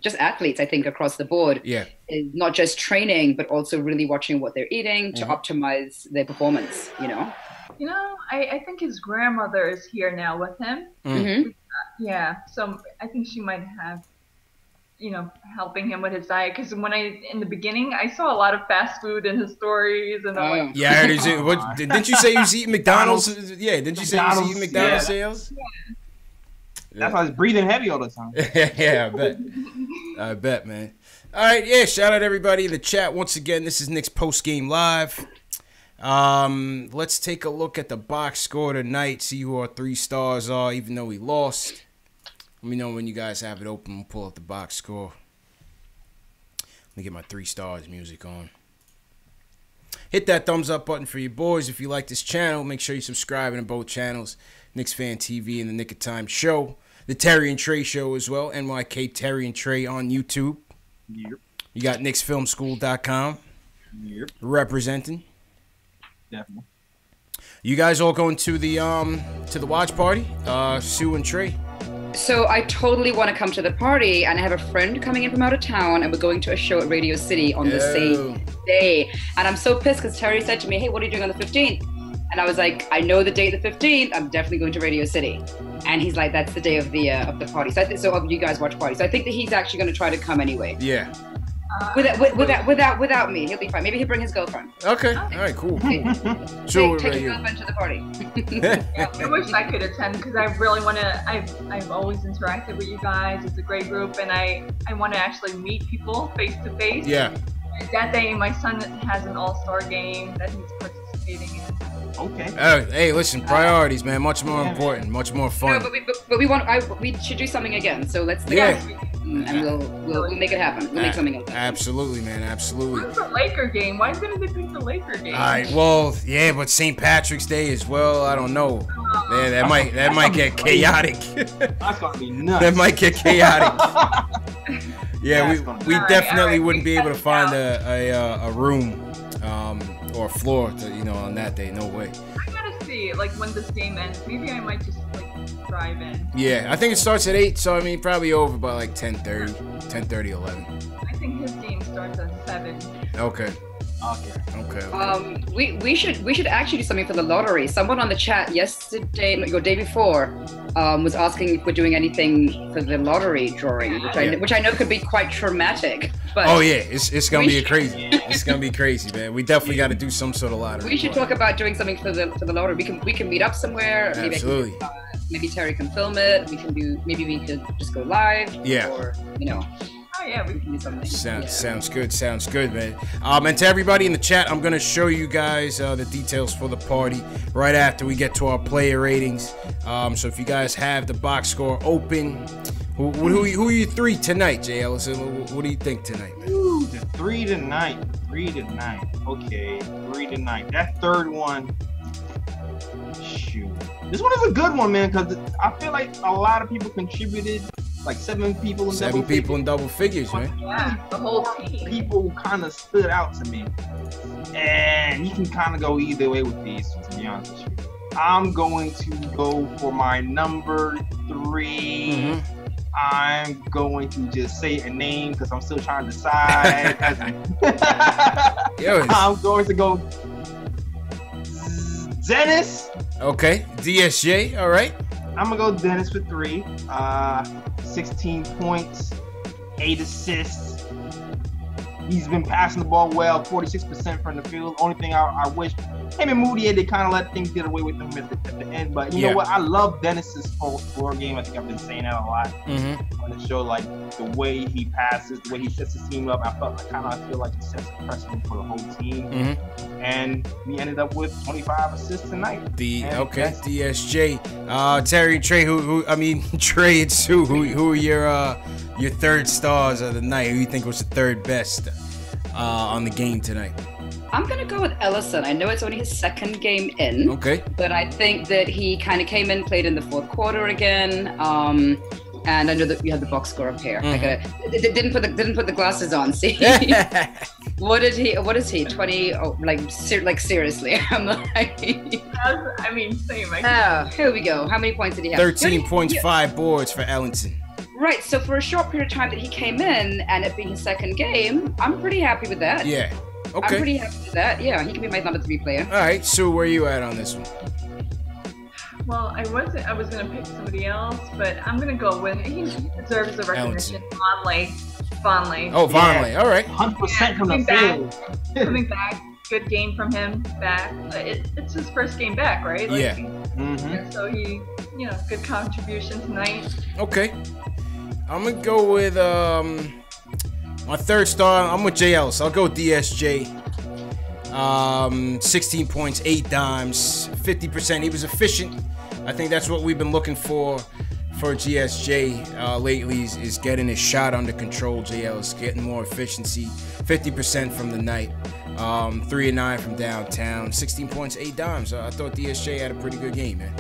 just athletes, I think, across the board. Yeah. Is not just training, but also really watching what they're eating to optimize their performance, I think his grandmother is here now with him. Mm-hmm. Yeah, so I think she might have, helping him with his diet. Because in the beginning, I saw a lot of fast food in his stories. And I'm like, yeah, I heard didn't you say you was eating McDonald's? Yeah, didn't you say you was eating McDonald's sales? Yeah. That's why he's breathing heavy all the time. Yeah, I bet, man. All right, yeah, shout out everybody in the chat. Once again, this is Knicks Post Game Live. Let's take a look at the box score tonight, see who our 3 stars are, even though we lost. Let me know when you guys have it open. We'll pull up the box score. Let me get my 3 stars music on. Hit that thumbs up button for you boys. If you like this channel, make sure you subscribe to both channels. KnicksFanTV and the Nick of Time Show. The Terry and Trey Show as well. NYK Terry and Trey on YouTube. Yep. You got KnicksFilmSchool.com. Yep. Representing. Definitely. You guys all going to the watch party? Sue and Trey. So I totally want to come to the party, and I have a friend coming in from out of town, and we're going to a show at Radio City on the same day. And I'm so pissed because Terry said to me, "Hey, what are you doing on the 15th?" And I was like, I know the date, the 15th. I'm definitely going to Radio City. And he's like, that's the day of the party. So you guys watch party. So I think that he's actually going to try to come anyway. Yeah. Without me, he'll be fine. Maybe he'll bring his girlfriend. Okay. All right. Cool. So take your girlfriend to the party. Yeah, I wish I could attend because I really want to. I've always interacted with you guys. It's a great group, and I want to actually meet people face to face. Yeah. That day, my son has an all-star game that he's participating in. Okay. Hey, listen, priorities, man. Much more important, much more fun. No, but we should do something again. So let's do it, and we'll make it happen. We'll make something happen. Absolutely, man. Absolutely. What's the Laker game? Why didn't they pick the Laker game? All right. Well, yeah, but St. Patrick's Day as well. I don't know. That might get chaotic. That's gonna be nuts. That might get chaotic. Yeah, we definitely wouldn't be able to find a room or a floor to, on that day. No way. I gotta see, like, when this game ends. Maybe I might just, like, drive in. Yeah, I think it starts at 8, so I mean probably over by like 10:30, 11. I think his game starts at 7. Okay. We should actually do something for the lottery. Someone on the chat yesterday, or day before, was asking if we're doing anything for the lottery drawing, which I know could be quite traumatic. But it's gonna be crazy. It's gonna be crazy, man. We definitely got to do some sort of lottery. We should talk about doing something for the lottery. We can meet up somewhere. Absolutely. Maybe Terry can film it. Maybe we could just go live. Yeah. Or Oh yeah, we can do something. Sounds good, man. And to everybody in the chat, I'm gonna show you guys the details for the party right after we get to our player ratings. So if you guys have the box score open, who are you 3 tonight, Jay Ellison? What do you think tonight, man? Ooh, the 3 tonight. Okay, 3 tonight. That third one. Shoot, this one is a good one, man, because I feel like a lot of people contributed. Like 7 people in double figures, man. Yeah, the whole team. People kind of stood out to me. And you can kind of go either way with these, to be honest with you. I'm going to go for my number 3. I'm going to just say a name because I'm still trying to decide. I'm going to go Dennis. Okay, DSJ, all right. I'm going to go Dennis for 3. 16 points, 8 assists. He's been passing the ball well, 46% from the field. Only thing I wish him and Moody, they kind of let things get away with him at the end. But you know what? I love Dennis's floor game. I think I've been saying that a lot on the show. Like the way he passes, the way he sets his team up. I feel like he sets a precedent for the whole team. And we ended up with 25 assists tonight. DSJ, Terry, Trey. Trey and Sue. Who are your third stars of the night? Who you think was the third best on the game tonight? I'm going to go with Ellison. I know it's only his second game in. Okay. But I think that he kind of came in, played in the fourth quarter again. And I know that you had the box score up here. Didn't put the glasses on. See, What is he? 20? Oh, like seriously. I'm like. Same. Here we go. How many points did he have? 13.5 boards for Ellison. Right. So for a short period of time that he came in, and it being his second game, I'm pretty happy with that. Yeah. Okay. I'm pretty happy with that. Yeah, he can be my number 3 player. All right. Sue, where are you at on this one? Well, I was gonna pick somebody else, but I'm gonna go with he deserves the recognition. Vonleh. Oh, Vonleh. All right. 100% from the field. Coming back, good game from him back. It's his first game back, right? So he, good contribution tonight. Okay. I'm gonna go with my third star. I'm with Jay Ellis. I'll go DSJ. 16 points, 8 dimes, 50%. He was efficient. I think that's what we've been looking for GSJ lately is getting his shot under control. JL is getting more efficiency. 50% from the night. 3 and 9 from downtown. 16 points, 8 dimes. I thought DSJ had a pretty good game, man.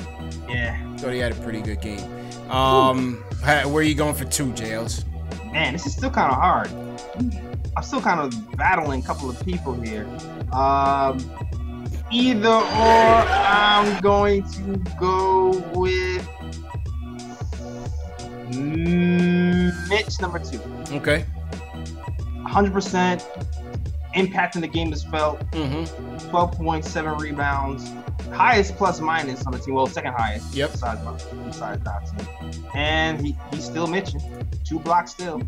Yeah. Thought he had a pretty good game. Where are you going for 2, JLs? Man, this is still kind of hard. I'm still kind of battling a couple of people here. Either or, I'm going to go with Mitch, number 2. Okay. 100% impact in the game is felt. 12.7 rebounds. Highest plus minus on the team. Well, second highest. Yep. Besides Dotson. And he's still Mitching. 2 blocks still.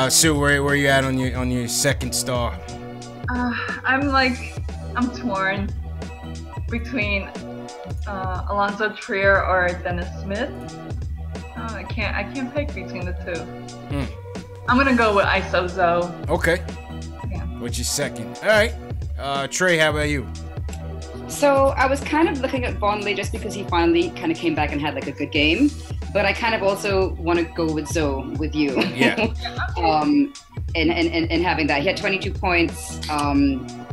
Sue, where are you at on your second star? I'm torn between Alonzo Trier or Dennis Smith. I can't pick between the 2. I'm gonna go with ISO Zoe. Okay. Yeah. What's your second? All right. Trey, how about you? So I was kind of looking at Vonleh just because he finally kind of came back and had like a good game, but I kind of also want to go with Zoe with you. Yeah. And having that, he had 22 points.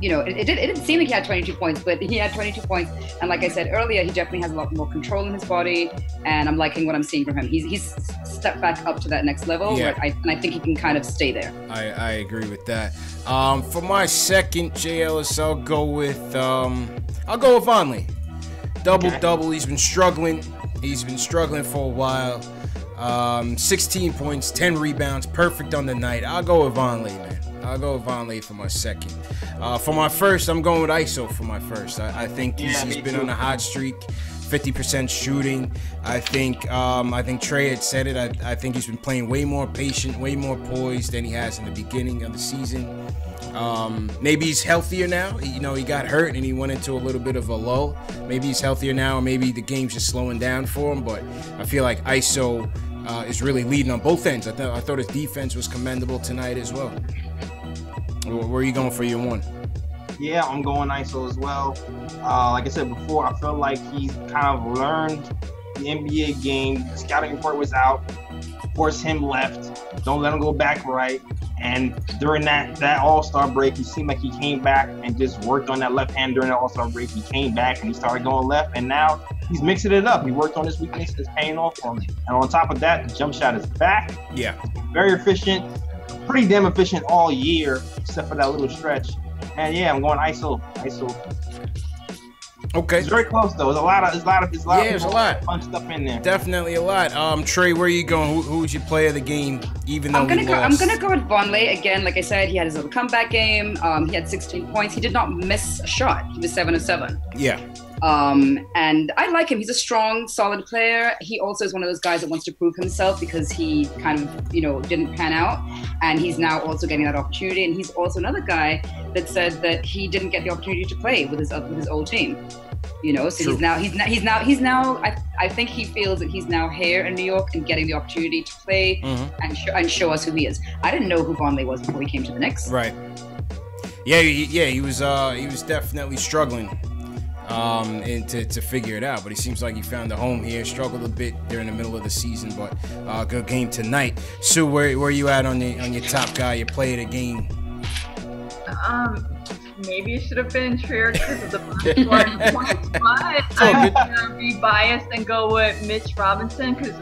You know, it didn't seem like he had 22 points, but he had 22 points. And like I said earlier, he definitely has a lot more control in his body, and I'm liking what I'm seeing from him. He's stepped back up to that next level, yeah. and I think he can kind of stay there. I agree with that. For my second, Jay Ellis, I'll go with Vonleh. Double. He's been struggling. He's been struggling for a while. 16 points, 10 rebounds, perfect on the night. I'll go with Vonleh, man. I'll go with Vonleh for my second. For my first, I'm going with ISO for my first. I think he's been on a hot streak, 50% shooting. I think Trey had said it. I think he's been playing way more patient, way more poised than he has in the beginning of the season. Maybe he's healthier now. You know, he got hurt and he went into a little bit of a lull. Maybe he's healthier now, or maybe the game's just slowing down for him. But I feel like ISO is really leading on both ends. I thought his defense was commendable tonight as well. Where are you going for your one? Yeah, I'm going ISO as well. Like I said before, I feel like he's kind of learned the NBA game. The scouting report was out. Force him left. Don't let him go back right. And during that All-Star break, he seemed like he came back and just worked on that left hand during that All-Star break. He came back and he started going left, and now he's mixing it up. He worked on his weakness. It's paying off for him. And on top of that, the jump shot is back. Yeah. Very efficient. Pretty damn efficient all year, except for that little stretch. And yeah, I'm going ISO. Okay. It's very close though. There's a lot of fun stuff in there. Definitely a lot. Trey, where are you going? Who's your player of the game? Even though I'm gonna go with Vonleh again. Like I said, he had his little comeback game. He had 16 points. He did not miss a shot. He was 7 of 7. Yeah. And I like him. He's a strong, solid player. He also is one of those guys that wants to prove himself because he kind of, didn't pan out, and he's now also getting that opportunity. And he's also another guy that said that he didn't get the opportunity to play with his old team. So True. he's now. I think he feels that he's now here in New York and getting the opportunity to play and show us who he is. I didn't know who Vonleh was before he came to the Knicks. Right. Yeah. He was definitely struggling. And to figure it out, but it seems like he found a home here. Struggled a bit during the middle of the season, but good game tonight. Sue, where are you at on your top guy, your player of the game? Maybe it should have been Trier because of the points, but I'm gonna be biased and go with Mitch Robinson because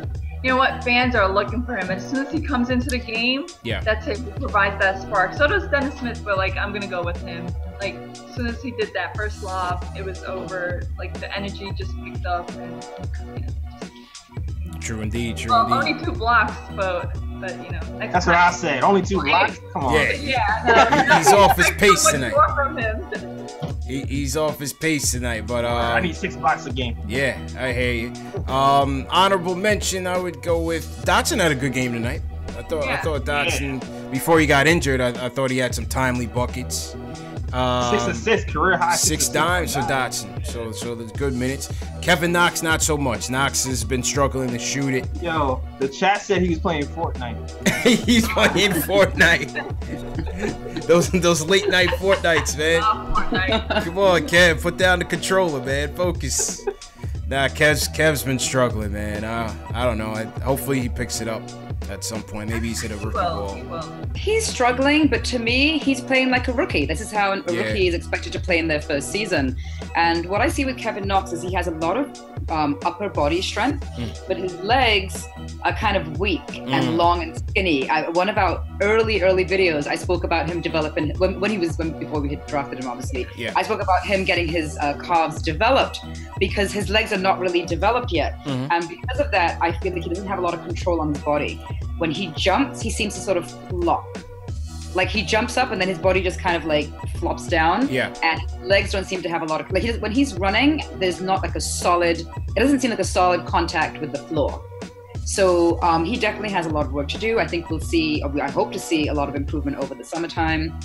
you know what, fans are looking for him. As soon as he comes into the game, that's it. He provides that spark. So does Dennis Smith, but I'm gonna go with him. As soon as he did that first lob, it was over. The energy just picked up. And, True indeed. Only 2 blocks, but that's what I said. Only 2 blocks. Come on. Yeah. He's off his pace tonight. From him. He's off his pace tonight, but I need 6 blocks a game. Yeah, I hear you. Honorable mention, I would go with Dotson. Had a good game tonight. I thought Dotson before he got injured. I thought he had some timely buckets. 6 assists, career high. 6 dimes for Dotson. So there's good minutes. Kevin Knox, not so much. Knox has been struggling to shoot it. Yo, the chat said he was playing Fortnite. He's playing Fortnite. those late night Fortnites, man. Come on, Kev, put down the controller, man. Focus. Nah, Kev's been struggling, man. I don't know. Hopefully he picks it up at some point. Maybe he's hit a rookie ball. He's struggling, but to me, he's playing like a rookie. This is how a rookie is expected to play in their first season. And what I see with Kevin Knox is he has a lot of upper body strength, but his legs are kind of weak and long and skinny. One of our early videos, I spoke about him developing before we had drafted him, obviously. Yeah. I spoke about him getting his calves developed because his legs are not really developed yet. And because of that, I feel like he doesn't have a lot of control on his body. When he jumps, he seems to sort of flop. He jumps up and then his body just kind of flops down. Yeah. And his legs don't seem to have a lot of, when he's running, there's not it doesn't seem like a solid contact with the floor. So he definitely has a lot of work to do. I think I hope to see a lot of improvement over the summertime.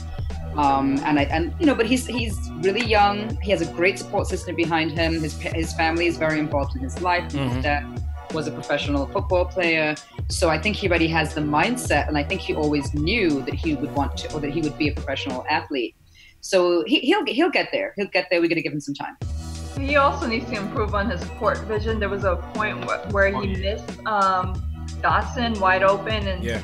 But he's really young. He has a great support system behind him. His family is very involved in his life. His dad was a professional football player. So I think he already has the mindset, and I think he always knew that he would want to, or that he would be a professional athlete. So he'll get there. We're going to give him some time. He also needs to improve on his court vision. There was a point where he missed Dotson wide open, and Yeah.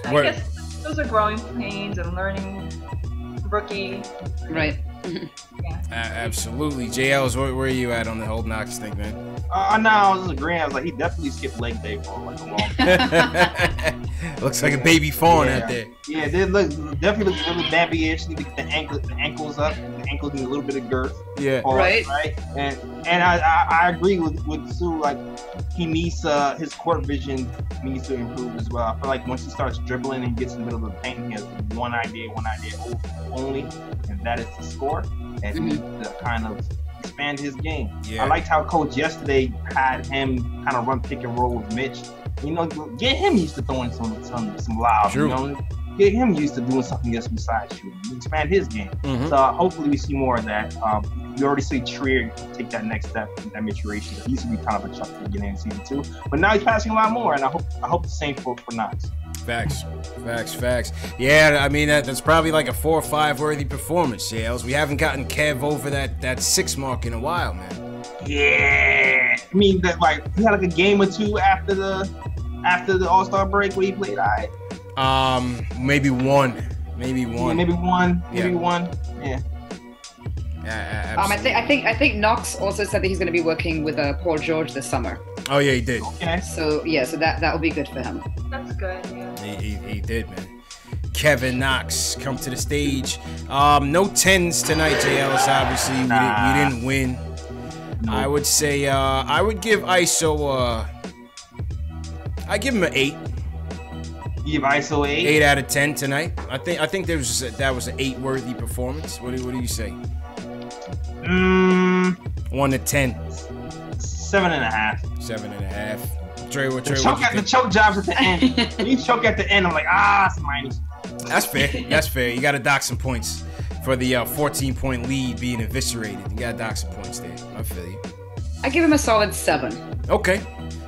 I guess those are growing pains and learning rookie. Right. Absolutely. JLs, where are you at on the whole Knox thing, man? No, I was just agreeing. I was like, he definitely skipped leg day for like a long time. Looks like a baby fawn out there. Yeah, they definitely looks really babyish. Need to get the ankles up. The ankles need a little bit of girth. Yeah. Right. And I agree with Sue. Like, he needs his court vision needs to improve as well. I feel like once he starts dribbling and gets in the middle of the paint, he has one idea only, and that is to score. And he needs to kind of expand his game. Yeah. I liked how Coach yesterday had him kind of run pick and roll with Mitch. You know, get him used to throwing some lobs. True. You know, get him used to doing something else besides shooting. Expand his game. So hopefully we see more of that. You already see Trier take that next step in that maturation. He used to be kind of a chuck at the beginning of season 2, but now he's passing a lot more, and I hope the same for Knox. Facts. Yeah, I mean that's probably like a 4 or 5 worthy performance, JLs. We haven't gotten Kev over that 6 mark in a while, man. Yeah, I mean that he had like a game or 2 after the All-Star break where he played. Maybe one. Yeah. I think Knox also said that he's going to be working with Paul George this summer. Oh yeah, he did. Okay. So that will be good for him. That's good. Yeah. He did, man. Kevin Knox come to the stage. No 10s tonight, JLs. Obviously, we didn't win. No. I would say I would give ISO. I give him an 8. You give ISO 8? 8 out of 10 tonight. I think that was an 8 worthy performance. What do you say? 1 to 10. 7.5. 7.5. Trey, what the choke jobs at the end. When you choke at the end, I'm like, it's minus. That's fair. You got to dock some points for the 14-point lead being eviscerated. You got to dock some points there. I feel you. I give him a solid 7. Okay.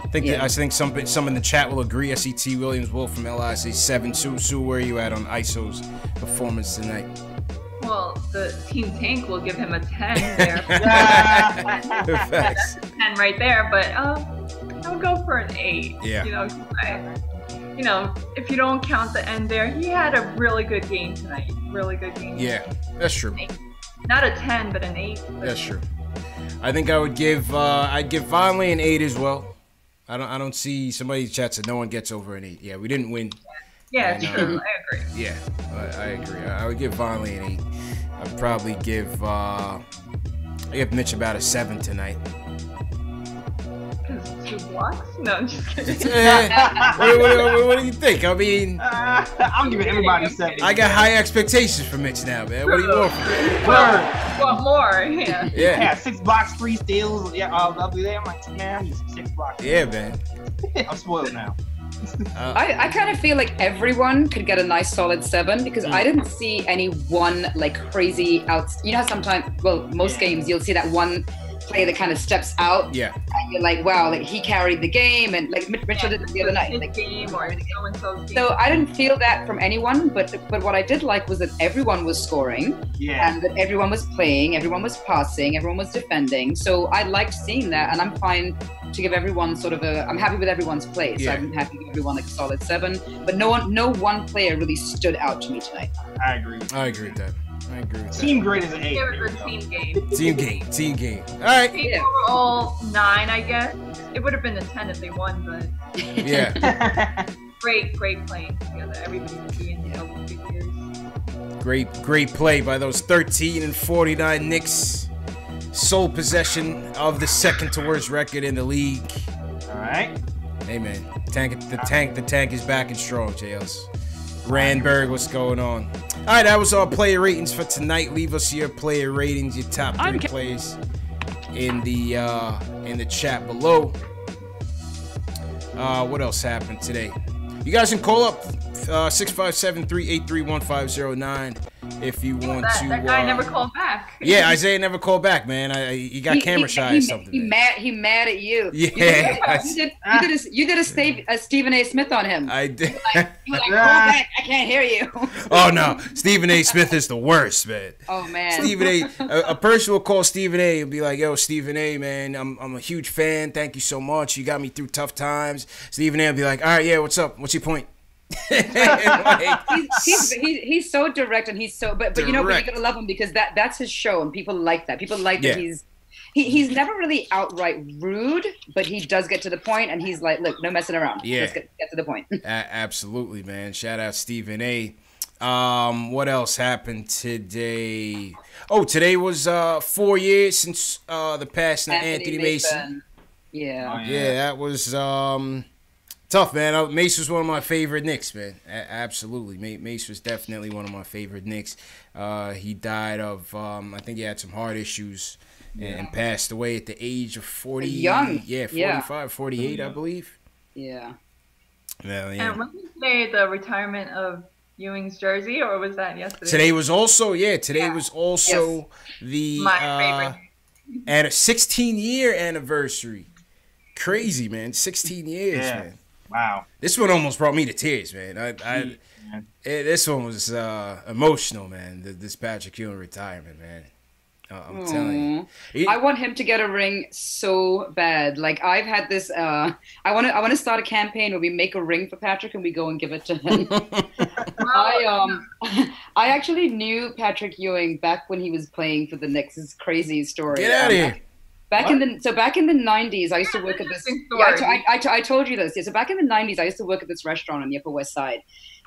I think some in the chat will agree. I see T. Williams Wolf from LI say 7. Sue, where are you at on ISO's performance tonight? Well, the Team Tank will give him a 10 there. That's a 10 right there, but I would go for an 8. Yeah. If you don't count the end there, he had a really good game tonight. Really good game. Yeah, that's true. Not a 10, but an 8. That's true. I think I would give I'd give Vonleh an 8 as well. I don't see somebody in the chat said no one gets over an 8. Yeah, we didn't win. Yeah, it's true. I agree. Yeah, I agree. I would give Vonleh an 8. I'd probably give Mitch about a 7 tonight. 2 blocks? No, I'm just kidding. What do you think? I mean, I'm giving everybody a 7. I got high expectations for Mitch now, man. What do you want from me? Want more? Yeah. Yeah, 6 blocks, 3 steals. Yeah, lovely there. I'm like, man, I'm just 6 blocks. Yeah, man. I'm spoiled now. I kind of feel like everyone could get a nice solid 7 because I didn't see any one crazy out. You know how sometimes, most games you'll see that one player that kind of steps out. Yeah. And you're like, wow, he carried the game, and Mitchell did it the other night. Game or so-and-so's game. So I didn't feel that from anyone, but what I did like was that everyone was scoring, and that everyone was playing, everyone was passing, everyone was defending. So I liked seeing that, and I'm fine to give everyone I'm happy with everyone's play. So I'm happy to give everyone a solid 7. But no one player really stood out to me tonight. I agree with that. Team grade is an 8. They were a good team game. Team game. All right. Overall 9, I guess. It would have been a 10 if they won, but yeah. Great playing together. Everybody would be in double figures. Great play by those 13 and 49 Knicks. Sole possession of the second to worst record in the league. All right. Hey man, the tank is back and strong, JLs. Randberg, what's going on? All right, that was our player ratings for tonight. Leave us your player ratings, your top 3 plays in the chat below. What else happened today? You guys can call up 657-383-1509. if you want to. That guy never called back. Yeah, Isaiah never called back, man. He got camera shy or something. He mad at you. Yeah. You did a Stephen A. Smith on him. I did. You were like, call back. I can't hear you. Oh no, Stephen A. Smith is the worst, man. Oh man. Stephen A. A person will call Stephen A. and be like, "Yo, Stephen A. Man, I'm a huge fan. Thank you so much. You got me through tough times." Stephen A. will be like, "All right, yeah, what's up? What's your point?" Like, he's so direct, and he's so but you know, but you gotta love him because that's his show, and people like that. People like that he's never really outright rude, but he does get to the point, and he's like, look, no messing around. Yeah, let's get to the point. Absolutely, man. Shout out Stephen A. What else happened today? Oh, today was 4 years since the passing of Anthony Mason. Yeah. Oh, yeah, that was tough, man. Mace was one of my favorite Knicks, man. Absolutely. Mace was definitely one of my favorite Knicks. He died of, I think he had some heart issues and passed away at the age of 40. Young. Yeah, 45, 48, I believe. Yeah. Yeah. And was today the retirement of Ewing's jersey, or was that yesterday? Today was also, the my favorite. at a 16-year anniversary. Crazy, man. 16 years, man. Wow. This one almost brought me to tears, man. This one was emotional, man. This Patrick Ewing retirement, man. I'm telling you. I want him to get a ring so bad. Like, I've had this. I want to start a campaign where we make a ring for Patrick and we go and give it to him. I actually knew Patrick Ewing back when he was playing for the Knicks. It's a crazy story. Get out of here. Back in the 90s, I used to work at this. I told you this. Yeah, so back in the 90s, I used to work at this restaurant on the Upper West Side,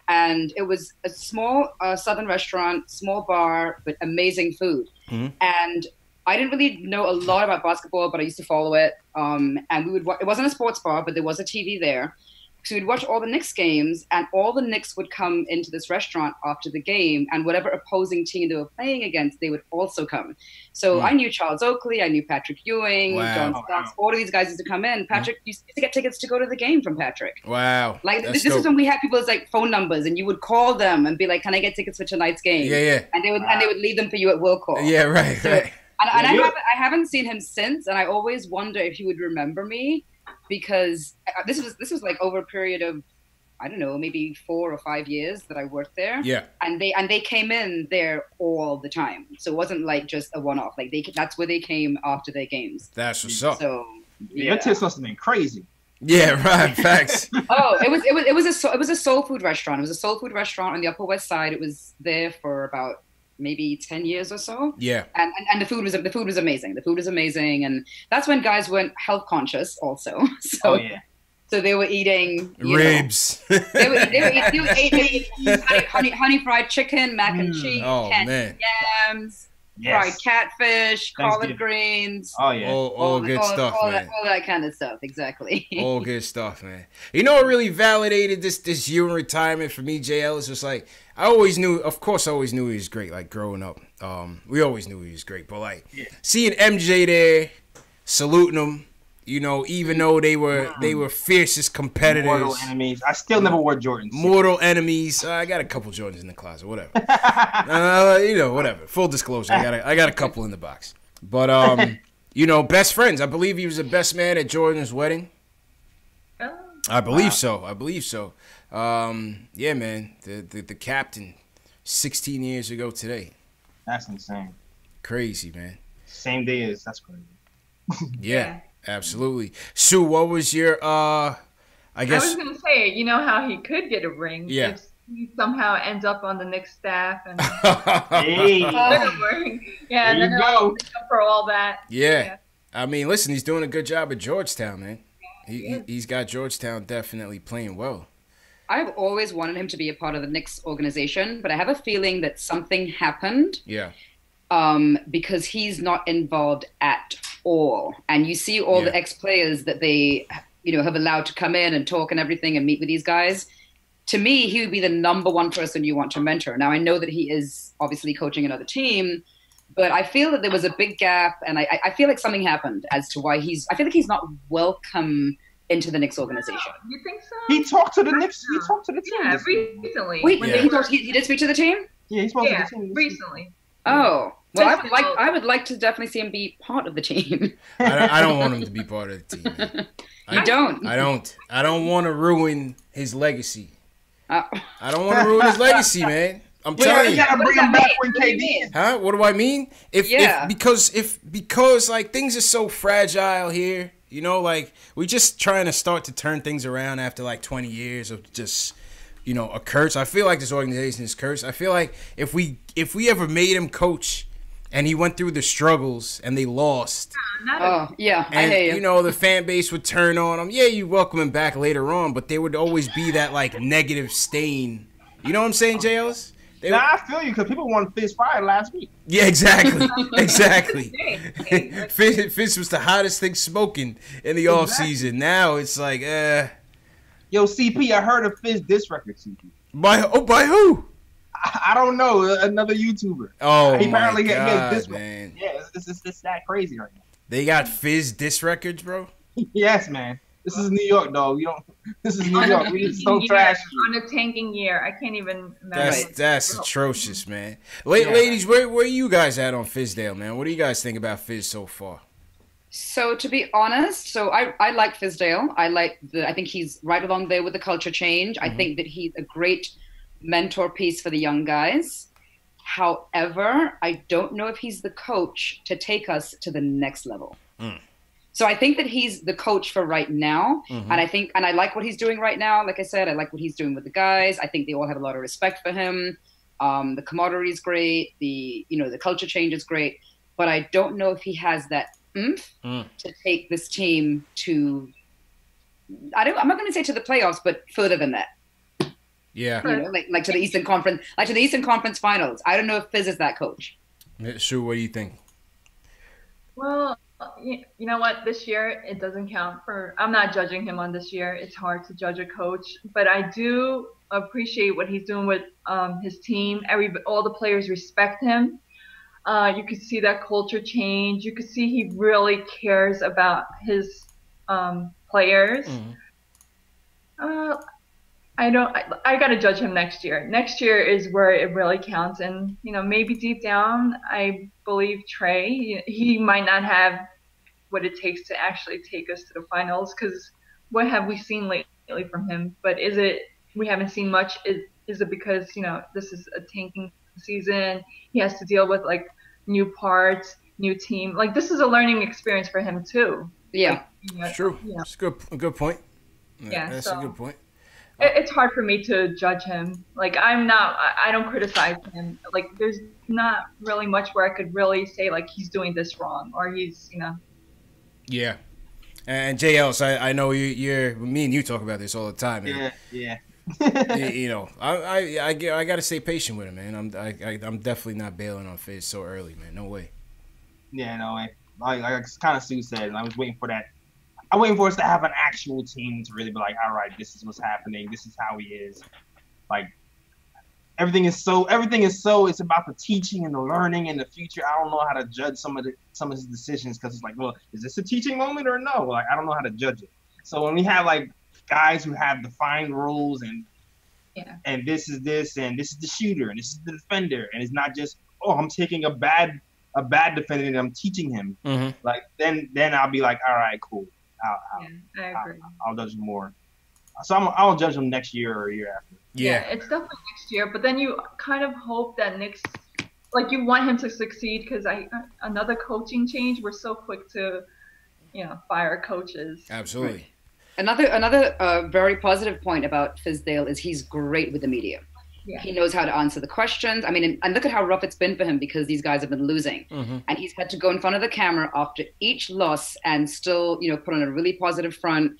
and it was a small southern restaurant, small bar, but amazing food. Mm-hmm. And I didn't really know a lot about basketball, but I used to follow it. And we would. It wasn't a sports bar, but there was a TV there. So we'd watch all the Knicks games, and all the Knicks would come into this restaurant after the game, and whatever opposing team they were playing against, they would also come. So I knew Charles Oakley, I knew Patrick Ewing, John Stocks, all of these guys used to come in. Patrick used to get tickets to go to the game from Patrick. Wow. Like, this is when we had people's like phone numbers, and you would call them and be like, "Can I get tickets for tonight's game?" Yeah. And they would leave them for you at will call. Yeah, right. And I haven't seen him since, and I always wonder if he would remember me, because this was like over a period of, I don't know, maybe 4 or 5 years that I worked there. Yeah. And they came in there all the time. So it wasn't like just a one-off. Like that's where they came after their games. That's what's up. So your tips must have been crazy. Yeah, right. Facts. It was a soul food restaurant. It was a soul food restaurant on the Upper West Side. It was there for about maybe 10 years or so. Yeah. And the food was amazing. The food was amazing, and that's when guys weren't health conscious also. So So they were eating ribs. They were eating honey fried chicken, mac and cheese, yams, fried catfish, collard greens. Oh yeah, all good stuff, man. All that kind of stuff, exactly. All good stuff, man. You know what really validated this Ewing retirement for me, JL, is just like, I always knew he was great, like growing up. We always knew he was great, but like seeing MJ there, saluting him. You know, even though they were fiercest competitors. Mortal enemies. I still never wore Jordans. Mortal enemies. I got a couple Jordans in the closet. Whatever. You know, whatever. Full disclosure. I got a couple in the box. But you know, best friends. I believe he was the best man at Jordan's wedding. I believe so. Yeah, man. The captain, 16 years ago today. That's insane. Crazy, man. Same day as that's crazy. Yeah. Absolutely. Sue, what was your I guess I was gonna say, you know how he could get a ring if he somehow ends up on the Knicks staff and hey. and then go for all that. Yeah. I mean, listen, he's doing a good job at Georgetown, man. He's got Georgetown definitely playing well. I've always wanted him to be a part of the Knicks organization, but I have a feeling that something happened. Yeah. Because he's not involved at all. And you see all the ex-players that they, you know, have allowed to come in and talk and everything and meet with these guys. To me, he would be the number one person you want to mentor. Now, I know that he is obviously coaching another team, but I feel that there was a big gap, and I feel like something happened as to why I feel like he's not welcome into the Knicks organization. You think so? He talked to the Knicks. He talked to the team. Yeah, recently. Wait, he did speak to the team? Yeah, he's supposed to continue recently. Oh, well, I would like to definitely see him be part of the team. I don't want him to be part of the team, man. You don't? I don't want to ruin his legacy. I don't want to ruin his legacy, man. I'm telling you. Gotta bring him back when KD. Huh? What do I mean? Because like things are so fragile here, you know, like we just trying to start to turn things around after like 20 years of just, you know, a curse. I feel like this organization is cursed. I feel like if we ever made him coach and he went through the struggles and they lost. I hear you know, the fan base would turn on him. Yeah, you welcome him back later on, but there would always be that like negative stain. You know what I'm saying, JLS? I feel you, because people wanted Fizz fired last week. Yeah, exactly. Exactly. Fizz was the hottest thing smoking in the offseason. Now it's like, Yo, CP, I heard of Fizz diss record, CP. By who? I don't know. Another YouTuber. Oh, he apparently my God, diss man. Yeah, it's that crazy right now. They got Fizz diss records, bro? Yes, man. This is New York, dog. This is New York. We just so trash. On a tanking year. I can't even remember. That's atrocious, man. Ladies, where you guys at on Fizdale, man? What do you guys think about Fizz so far? So to be honest, I like Fizdale. I think he's right along there with the culture change. I think that he's a great mentor piece for the young guys. However, I don't know if he's the coach to take us to the next level. So I think that he's the coach for right now. And I like what he's doing right now. Like I said, I like what he's doing with the guys. I think they all have a lot of respect for him. The camaraderie is great. The culture change is great. But I don't know if he has that oomph to take this team to, I'm not going to say to the playoffs, but further than that. Yeah. You know, like to the Eastern Conference Finals. I don't know if Fizz is that coach. Sure, what do you think? Well, you know what? This year, it doesn't count for. I'm not judging him on this year. It's hard to judge a coach, but I do appreciate what he's doing with his team. All the players respect him. You could see that culture change. You could see he really cares about his players. I gotta judge him next year. Next year is where it really counts, and maybe deep down, I believe Trey. He might not have what it takes to actually take us to the finals, because what have we seen lately from him? But we haven't seen much? Is it because this is a tanking season? He has to deal with like new parts, new team. Like this is a learning experience for him too. Yeah, it's true. It's a good point. Yeah, that's a good point. It's hard for me to judge him. Like I don't criticize him. Like there's not really much where I could really say like he's doing this wrong or he's Yeah, and JL, I know me and you talk about this all the time. Man. Yeah. I got to stay patient with him, man. I'm definitely not bailing on Fizz so early, man. No way. Yeah, no way. Like kind of Sue said, I was waiting for that. I'm waiting for us to have an actual team to really be like, all right, this is what's happening. This is how he is. Like everything is so. It's about the teaching and the learning in the future. I don't know how to judge some of his decisions because it's like, well, is this a teaching moment or no? Like I don't know how to judge it. So when we have like guys who have defined roles and this is this and this is the shooter and this is the defender and it's not just I'm taking a bad defender and I'm teaching him. Like then I'll be like, all right, cool. I agree. I'll judge him more. So I'll judge him next year or a year after. Yeah, it's definitely next year. But then you kind of hope that Knicks, like you want him to succeed because another coaching change. We're so quick to, fire coaches. Absolutely. Another very positive point about Fizdale is he's great with the media. Yeah. He knows how to answer the questions. I mean, and look at how rough it's been for him because these guys have been losing. And he's had to go in front of the camera after each loss and still, put on a really positive front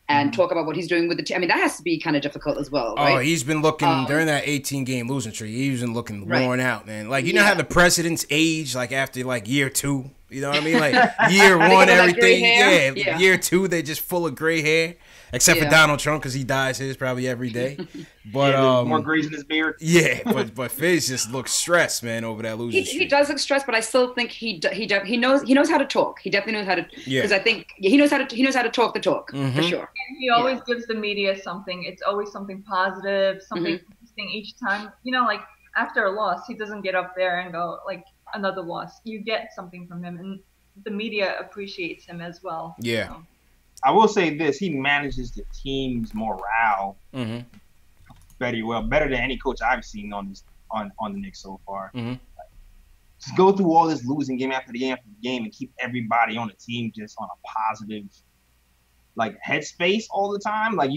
and talk about what he's doing with the team. I mean, that has to be kind of difficult as well, right? Oh, he's been looking, during that 18-game losing streak, he's been looking worn out, man. Like, you know how the presidents age, like, after, like, year 2? You know what I mean? Like, year 1, everything. Yeah, year 2, they're just full of gray hair. Except for Donald Trump, because he dyes his probably every day. But more grays in his beard. Yeah, but Fizz just looks stressed, man, over that losing streak. He does look stressed, but I still think he knows how to talk. He definitely knows how to. Because I think he knows how to talk the talk for sure. And he always gives the media something. It's always something positive, something interesting each time. Like after a loss, he doesn't get up there and go like another loss. You get something from him, and the media appreciates him as well. Yeah. So. I will say this: he manages the team's morale very well, better than any coach I've seen on the Knicks so far. Just go through all this losing game after the game and keep everybody on the team just on a positive, like, headspace all the time. Like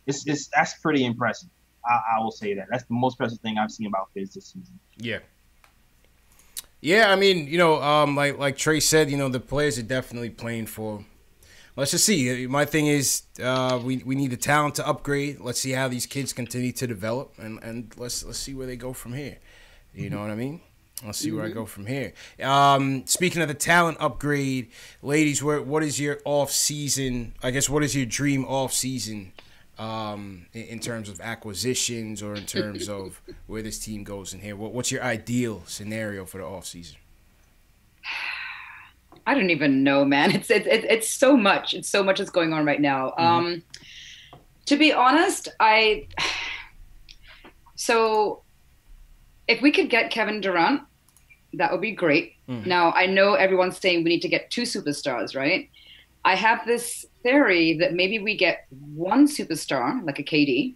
that's pretty impressive. I will say that. That's the most impressive thing I've seen about Fizz this season. Yeah. Yeah, I mean, like Trey said, the players are definitely playing for. Let's just see. My thing is, we need the talent to upgrade. Let's see how these kids continue to develop, and let's see where they go from here. You know what I mean? Let's see where I go from here. Speaking of the talent upgrade, ladies, what is your off season? I guess what is your dream off season in terms of acquisitions or in terms of where this team goes in here? What's your ideal scenario for the off season? I don't even know, man. It's so much. It's so much that's going on right now. To be honest, so if we could get Kevin Durant, that would be great. Now, I know everyone's saying we need to get 2 superstars, right? I have this theory that maybe we get 1 superstar, like a KD.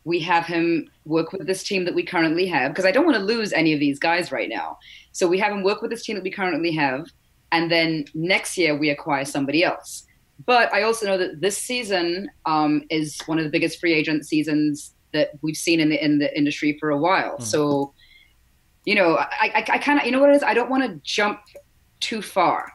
We have him work with this team that we currently have, because I don't want to lose any of these guys right now. So we have him work with this team that we currently have, and then next year we acquire somebody else. But I also know that this season is one of the biggest free agent seasons that we've seen in the industry for a while. So, I kind of, you know what it is? I don't want to jump too far.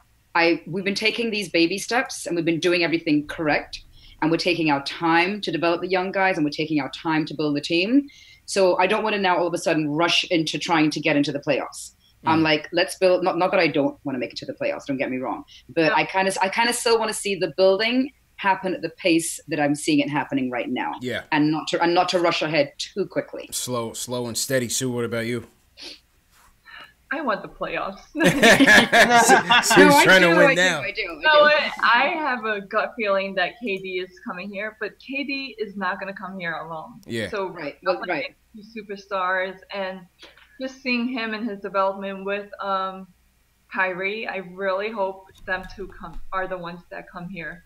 We've been taking these baby steps, and we've been doing everything correct, and we're taking our time to develop the young guys, and we're taking our time to build the team. So I don't want to now all of a sudden rush into trying to get into the playoffs. I'm like, let's build. Not that I don't want to make it to the playoffs. Don't get me wrong, but I kind of still want to see the building happen at the pace that I'm seeing it happening right now. Yeah, and not to rush ahead too quickly. Slow and steady. Sue, what about you? I want the playoffs. Sue's trying to win now. I do. I have a gut feeling that KD is coming here, but KD is not going to come here alone. Yeah. So right. Superstars, and just seeing him and his development with Kyrie, I really hope them two are the ones that come here.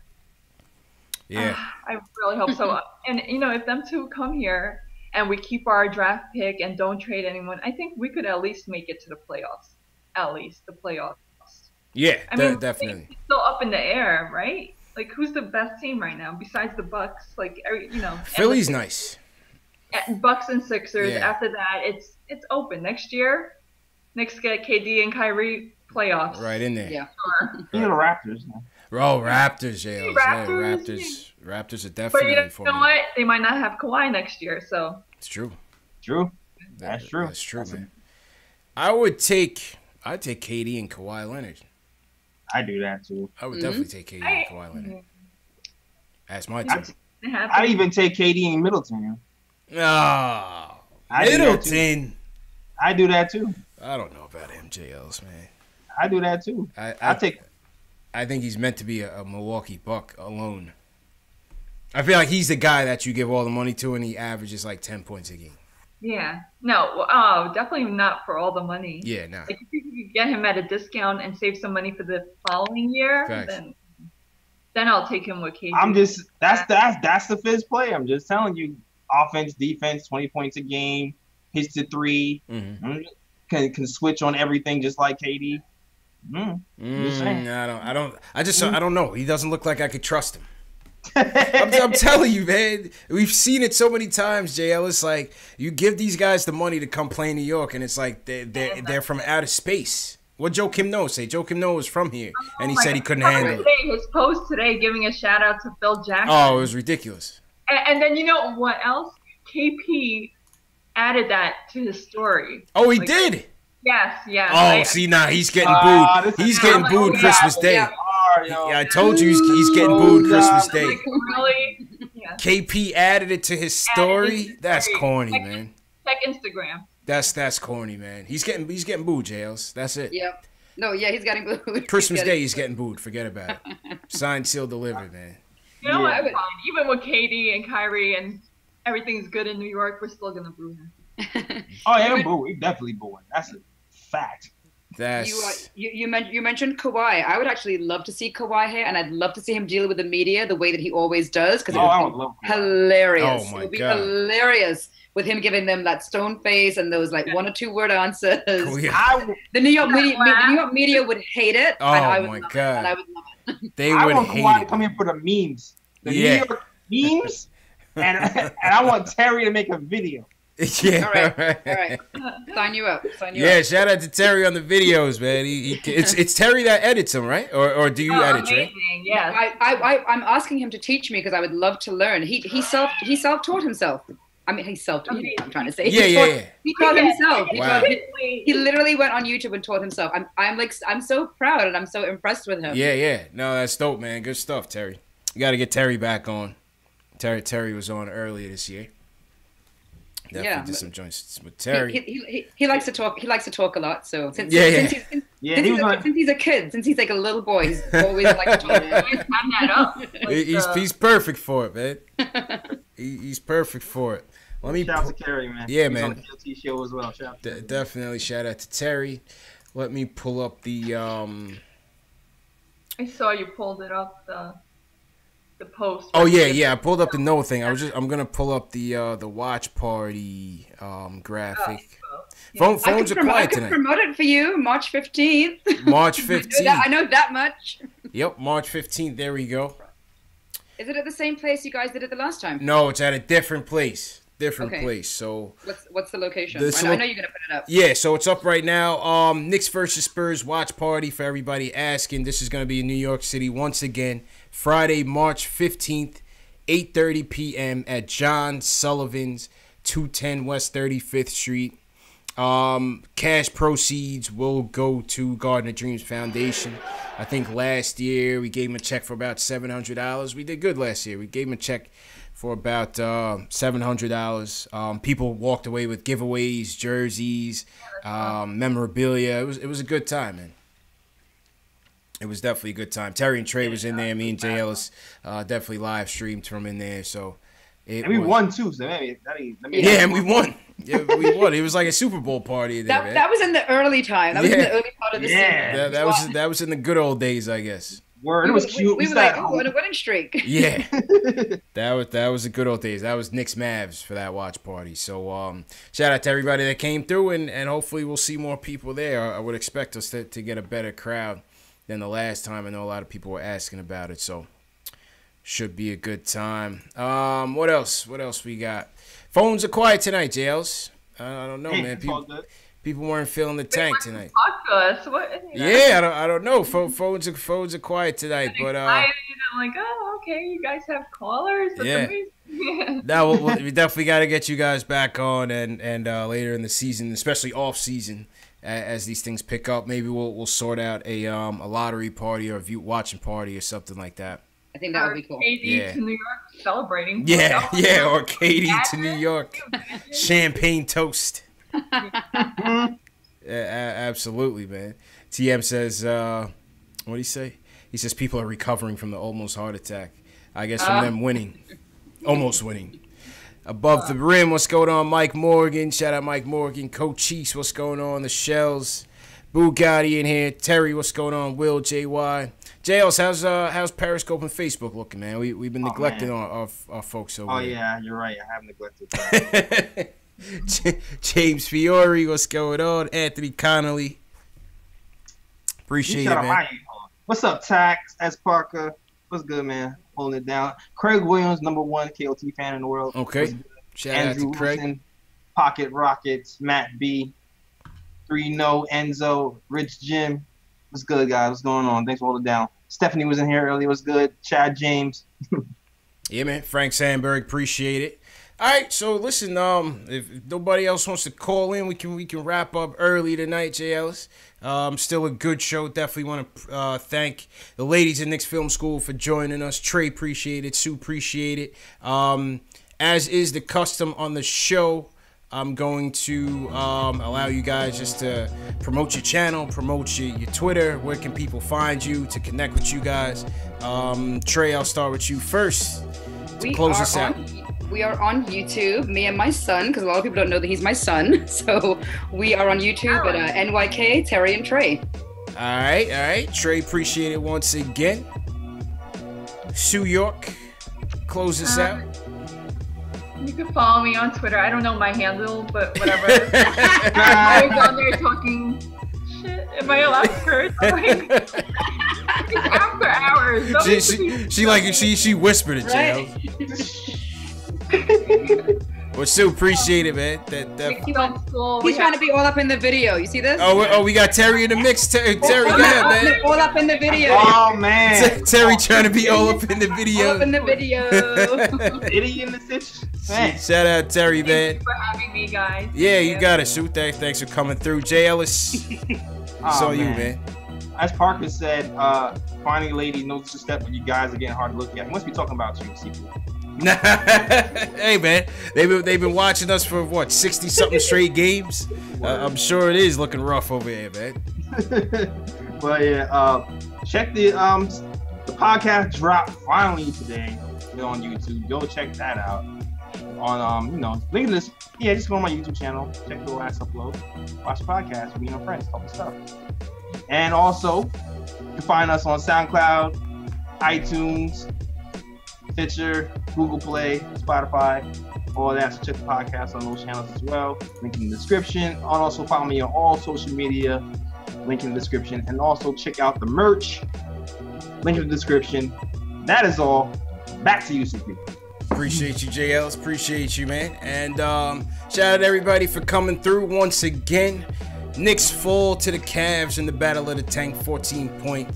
Yeah. I really hope so. And if them two come here and we keep our draft pick and don't trade anyone, I think we could at least make it to the playoffs. At least the playoffs. Yeah, I mean, definitely. It's still up in the air, right? Like, who's the best team right now besides the Bucks? Like, Philly's nice. Bucks and Sixers. Yeah. After that, it's open. Next year, Knicks get KD and Kyrie, playoffs. Right in there. Yeah. Sure. The Raptors. Oh, Raptors, yeah. Raptors are definitely. But you know what? They might not have Kawhi next year, so. It's true. That's true. That's true, man. I'd take KD and Kawhi Leonard. I do that too. I would definitely take KD and Kawhi Leonard. That's my team. I'd even take KD and Middleton. Oh, Middleton. I do that too. I don't know about MJLs, man. I do that too. I think he's meant to be a Milwaukee Buck alone. I feel like he's the guy that you give all the money to, and he averages like 10 points a game. Yeah. No. Definitely not for all the money. Yeah. No. Like, if you could get him at a discount and save some money for the following year, then I'll take him with KD. That's the Fizz play. I'm just telling you, offense, defense, 20 points a game, hits the 3, can switch on everything just like KD. I don't know. He doesn't look like I could trust him. I'm telling you, man. We've seen it so many times, JL. It's like you give these guys the money to come play in New York, and it's like they're from outer space. What Joe Kim Noah say? Joe Kim Noah was from here, and he said he couldn't handle it. His post today giving a shout out to Phil Jackson. Oh, it was ridiculous. And then you know what else? KP added that to his story. Oh, he did. Yes. Oh, see now he's getting booed. He's getting booed Christmas Day. Yeah, I told you he's getting booed Christmas Day. Like, really? Yeah. KP added it to his story. That's corny, man. Check Instagram. That's corny, man. He's getting booed, Jails. That's it. Yeah. No, yeah, he's getting booed. Christmas Day, he's getting booed. Forget about it. Signed, sealed, delivered, man. You know what? Fine. Even with KD and Kyrie and everything's good in New York, we're still gonna boo him. Oh yeah, we definitely booing. That's a fact. That's you mentioned Kawhi. I would actually love to see Kawhi here, and I'd love to see him deal with the media the way that he always does, because I would love Kawhi. Hilarious. Oh my it would be God. hilarious with him giving them that stone face and those like 1 or 2 word answers. Yeah. The New York media would hate it. Oh and I would my love God. it, and I would love it. They I would want hate Kawhi to it. come in for the memes. The Yeah. New York memes, and I want Terry to make a video. Yeah. All right. Sign you up. Yeah, shout out to Terry on the videos, man. It's Terry that edits them, right? Or do you edit, amazing. right? Yes. I'm asking him to teach me because I would love to learn. He self-taught himself. I mean, he self-taught. I'm trying to say. Yeah. He taught himself. Wow. He literally went on YouTube and taught himself. I'm so proud and I'm so impressed with him. Yeah. No, that's dope, man. Good stuff, Terry. You got to get Terry back on. Terry was on earlier this year. Definitely did some joints with Terry. He likes to talk. He likes to talk a lot. So since he's a kid, since he's like a little boy, he's always like to talk. He's perfect for it, man. He's perfect for it. Shout out to Terry, man. Yeah, He's man. on the TLT show as well. Shout out Definitely shout out to Terry. Let me pull up the I saw you pulled it up the post. Oh yeah. I pulled up the no thing. I'm gonna pull up the watch party graphic. Phones are quiet I can tonight. promote it for you, March 15th. March 15th. I know that much. Yep, March 15th. There we go. Is it at the same place you guys did it the last time? No, it's at a different place. Place. So what's the location? I know you're gonna put it up. Yeah, so it's up right now. Knicks versus Spurs watch party for everybody asking. This is gonna be in New York City once again. Friday, March 15th, 8:30 p.m. at John Sullivan's, 210 West 35th Street. Cash proceeds will go to Garden of Dreams Foundation. I think last year we gave him a check for about $700. We did good last year. We gave him a check for about $700. People walked away with giveaways, jerseys, memorabilia. It was a good time, man. It was definitely a good time. Terry and Trey was in there. Me and Jay Ellis definitely live streamed from in there. So and we won too. So and we won. Yeah, we won. It was like a Super Bowl party there, man. That was in the early time. That was in the early part of the season. That was in the good old days, I guess. Word, it was cute. We were like, oh, what a winning streak. Yeah, that was the good old days. That was Knicks Mavs for that watch party. So shout out to everybody that came through, and hopefully we'll see more people there. I would expect us to get a better crowd than the last time. I know a lot of people were asking about it, so should be a good time. What else? What else we got? Phones are quiet tonight, Jails. I don't know, man. People weren't feeling the tank tonight. Talk to us. What? Yeah, I don't know. Phones are quiet tonight, but I'm like, oh, okay, you guys have callers. That's amazing. Now we definitely got to get you guys back on, and later in the season, especially off season, as these things pick up, maybe we'll sort out a lottery party or a watching party or something like that. I think that would be cool. Katie to New York celebrating. Yeah, or Katie to New York, champagne toast. Absolutely, man. TM says, what do he say? He says people are recovering from the almost heart attack. I guess from them winning, almost winning. Above the rim, what's going on? Mike Morgan, shout out Mike Morgan. Coach Cheese, what's going on? The Shells, Bugatti in here. Terry, what's going on? Will JY. JLs, how's Periscope and Facebook looking, man? We've been neglecting our folks over there. Yeah, you're right. I have neglected. James Fiore, what's going on? Anthony Connolly, appreciate it, man. What's up, Tax S Parker? What's good, man? Holding it down. Craig Williams, #1 KOT fan in the world. Okay, shout Andrew out to Craig. Wilson, Pocket Rockets, Matt B, 3-No, Enzo, Rich Jim. What's good, guys? What's going on? Thanks for holding it down. Stephanie was in here earlier. What's good? Chad James. Yeah, man. Frank Sandberg, appreciate it. All right, so listen, if nobody else wants to call in, we can wrap up early tonight, Jay Ellis. Still a good show. Definitely want to thank the ladies at Knicks Film School for joining us. Trey, appreciate it. Sue, appreciate it. As is the custom on the show, I'm going to allow you guys just to promote your channel, promote your Twitter. Where can people find you to connect with you guys? Trey, I'll start with you first to close us out. We are on YouTube, me and my son, because a lot of people don't know that he's my son. So we are on YouTube at NYK, Terry and Trey. All right. Trey, appreciate it once again. Sue York, close us out. You can follow me on Twitter. I don't know my handle, but whatever. I was on there talking shit. Am I allowed to curse? Like, it's after hours. She whispered it, Jay. Well, Sue, appreciate it, man. He's trying to be all up in the video. You see this? Oh, we got Terry in the mix. Terry, go ahead, man. All up in the video. Oh man, Terry trying to be all up in the video. All up in the video. Idiot in the situation. Shout out Terry, man. Thank you for having me, guys. Yeah, you got it, Sue. Thanks for coming through. Jay Ellis, it's on you, man. As Parker said, finding a lady, no disrespect, but you guys are getting hard to look at. We must be talking about you, sequel. Hey man, they've been watching us for what 60 something straight games. I'm sure it is looking rough over here, man. But yeah, check the podcast drop finally today on YouTube. Go check that out. On link to this. Yeah, just go on my YouTube channel. Check the last upload. Watch the podcast. Be your friends. Talk stuff. And also, you can find us on SoundCloud, iTunes, Stitcher, Google Play, Spotify, all that. So check the podcast on those channels as well. Link in the description. And also follow me on all social media. Link in the description. And also check out the merch. Link in the description. That is all. Back to you, CP. Appreciate you, JLs. Appreciate you, man. And shout out to everybody for coming through once again. Knicks fall to the Cavs in the Battle of the Tank. 14-point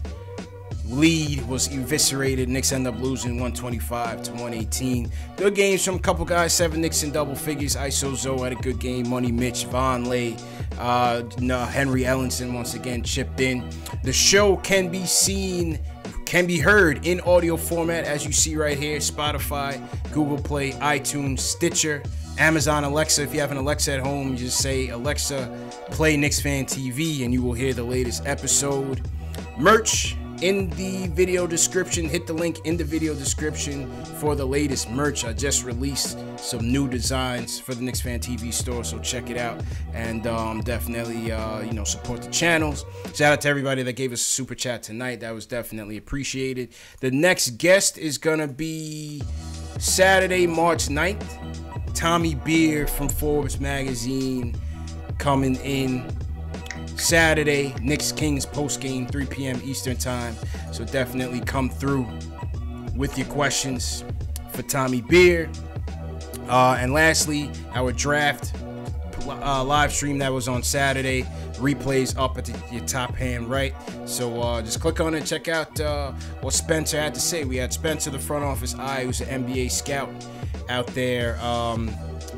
lead was eviscerated. Knicks end up losing 125-118. Good games from a couple guys. 7 Knicks in double figures. ISO Zoe had a good game. Money Mitch, Von Lay, Henry Ellenson once again chipped in. The show can be heard in audio format as you see right here. Spotify, Google Play, iTunes, Stitcher, Amazon Alexa. If you have an Alexa at home, you just say, Alexa, play KnicksFanTV, and you will hear the latest episode. Merch in the video description. Hit the link in the video description for the latest merch. I just released some new designs for the KnicksFanTV store, so check it out. And definitely, support the channels. Shout out to everybody that gave us a super chat tonight. That was definitely appreciated. The next guest is going to be Saturday, March 9th. Tommy Beer from Forbes Magazine coming in Saturday. Knicks Kings post game 3 p.m. Eastern time. So definitely come through with your questions for Tommy Beer. And lastly, our draft live stream that was on Saturday. Replays up at your top hand right. So just click on it and check out what Spencer had to say. We had Spencer, the front office eye, who's an NBA scout out there,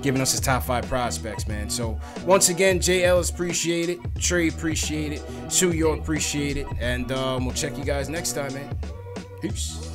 giving us his top 5 prospects, man. So once again, Jay Ellis, appreciate it. Trey, appreciate it. Sue York, appreciate it. And we'll check you guys next time, man. Peace.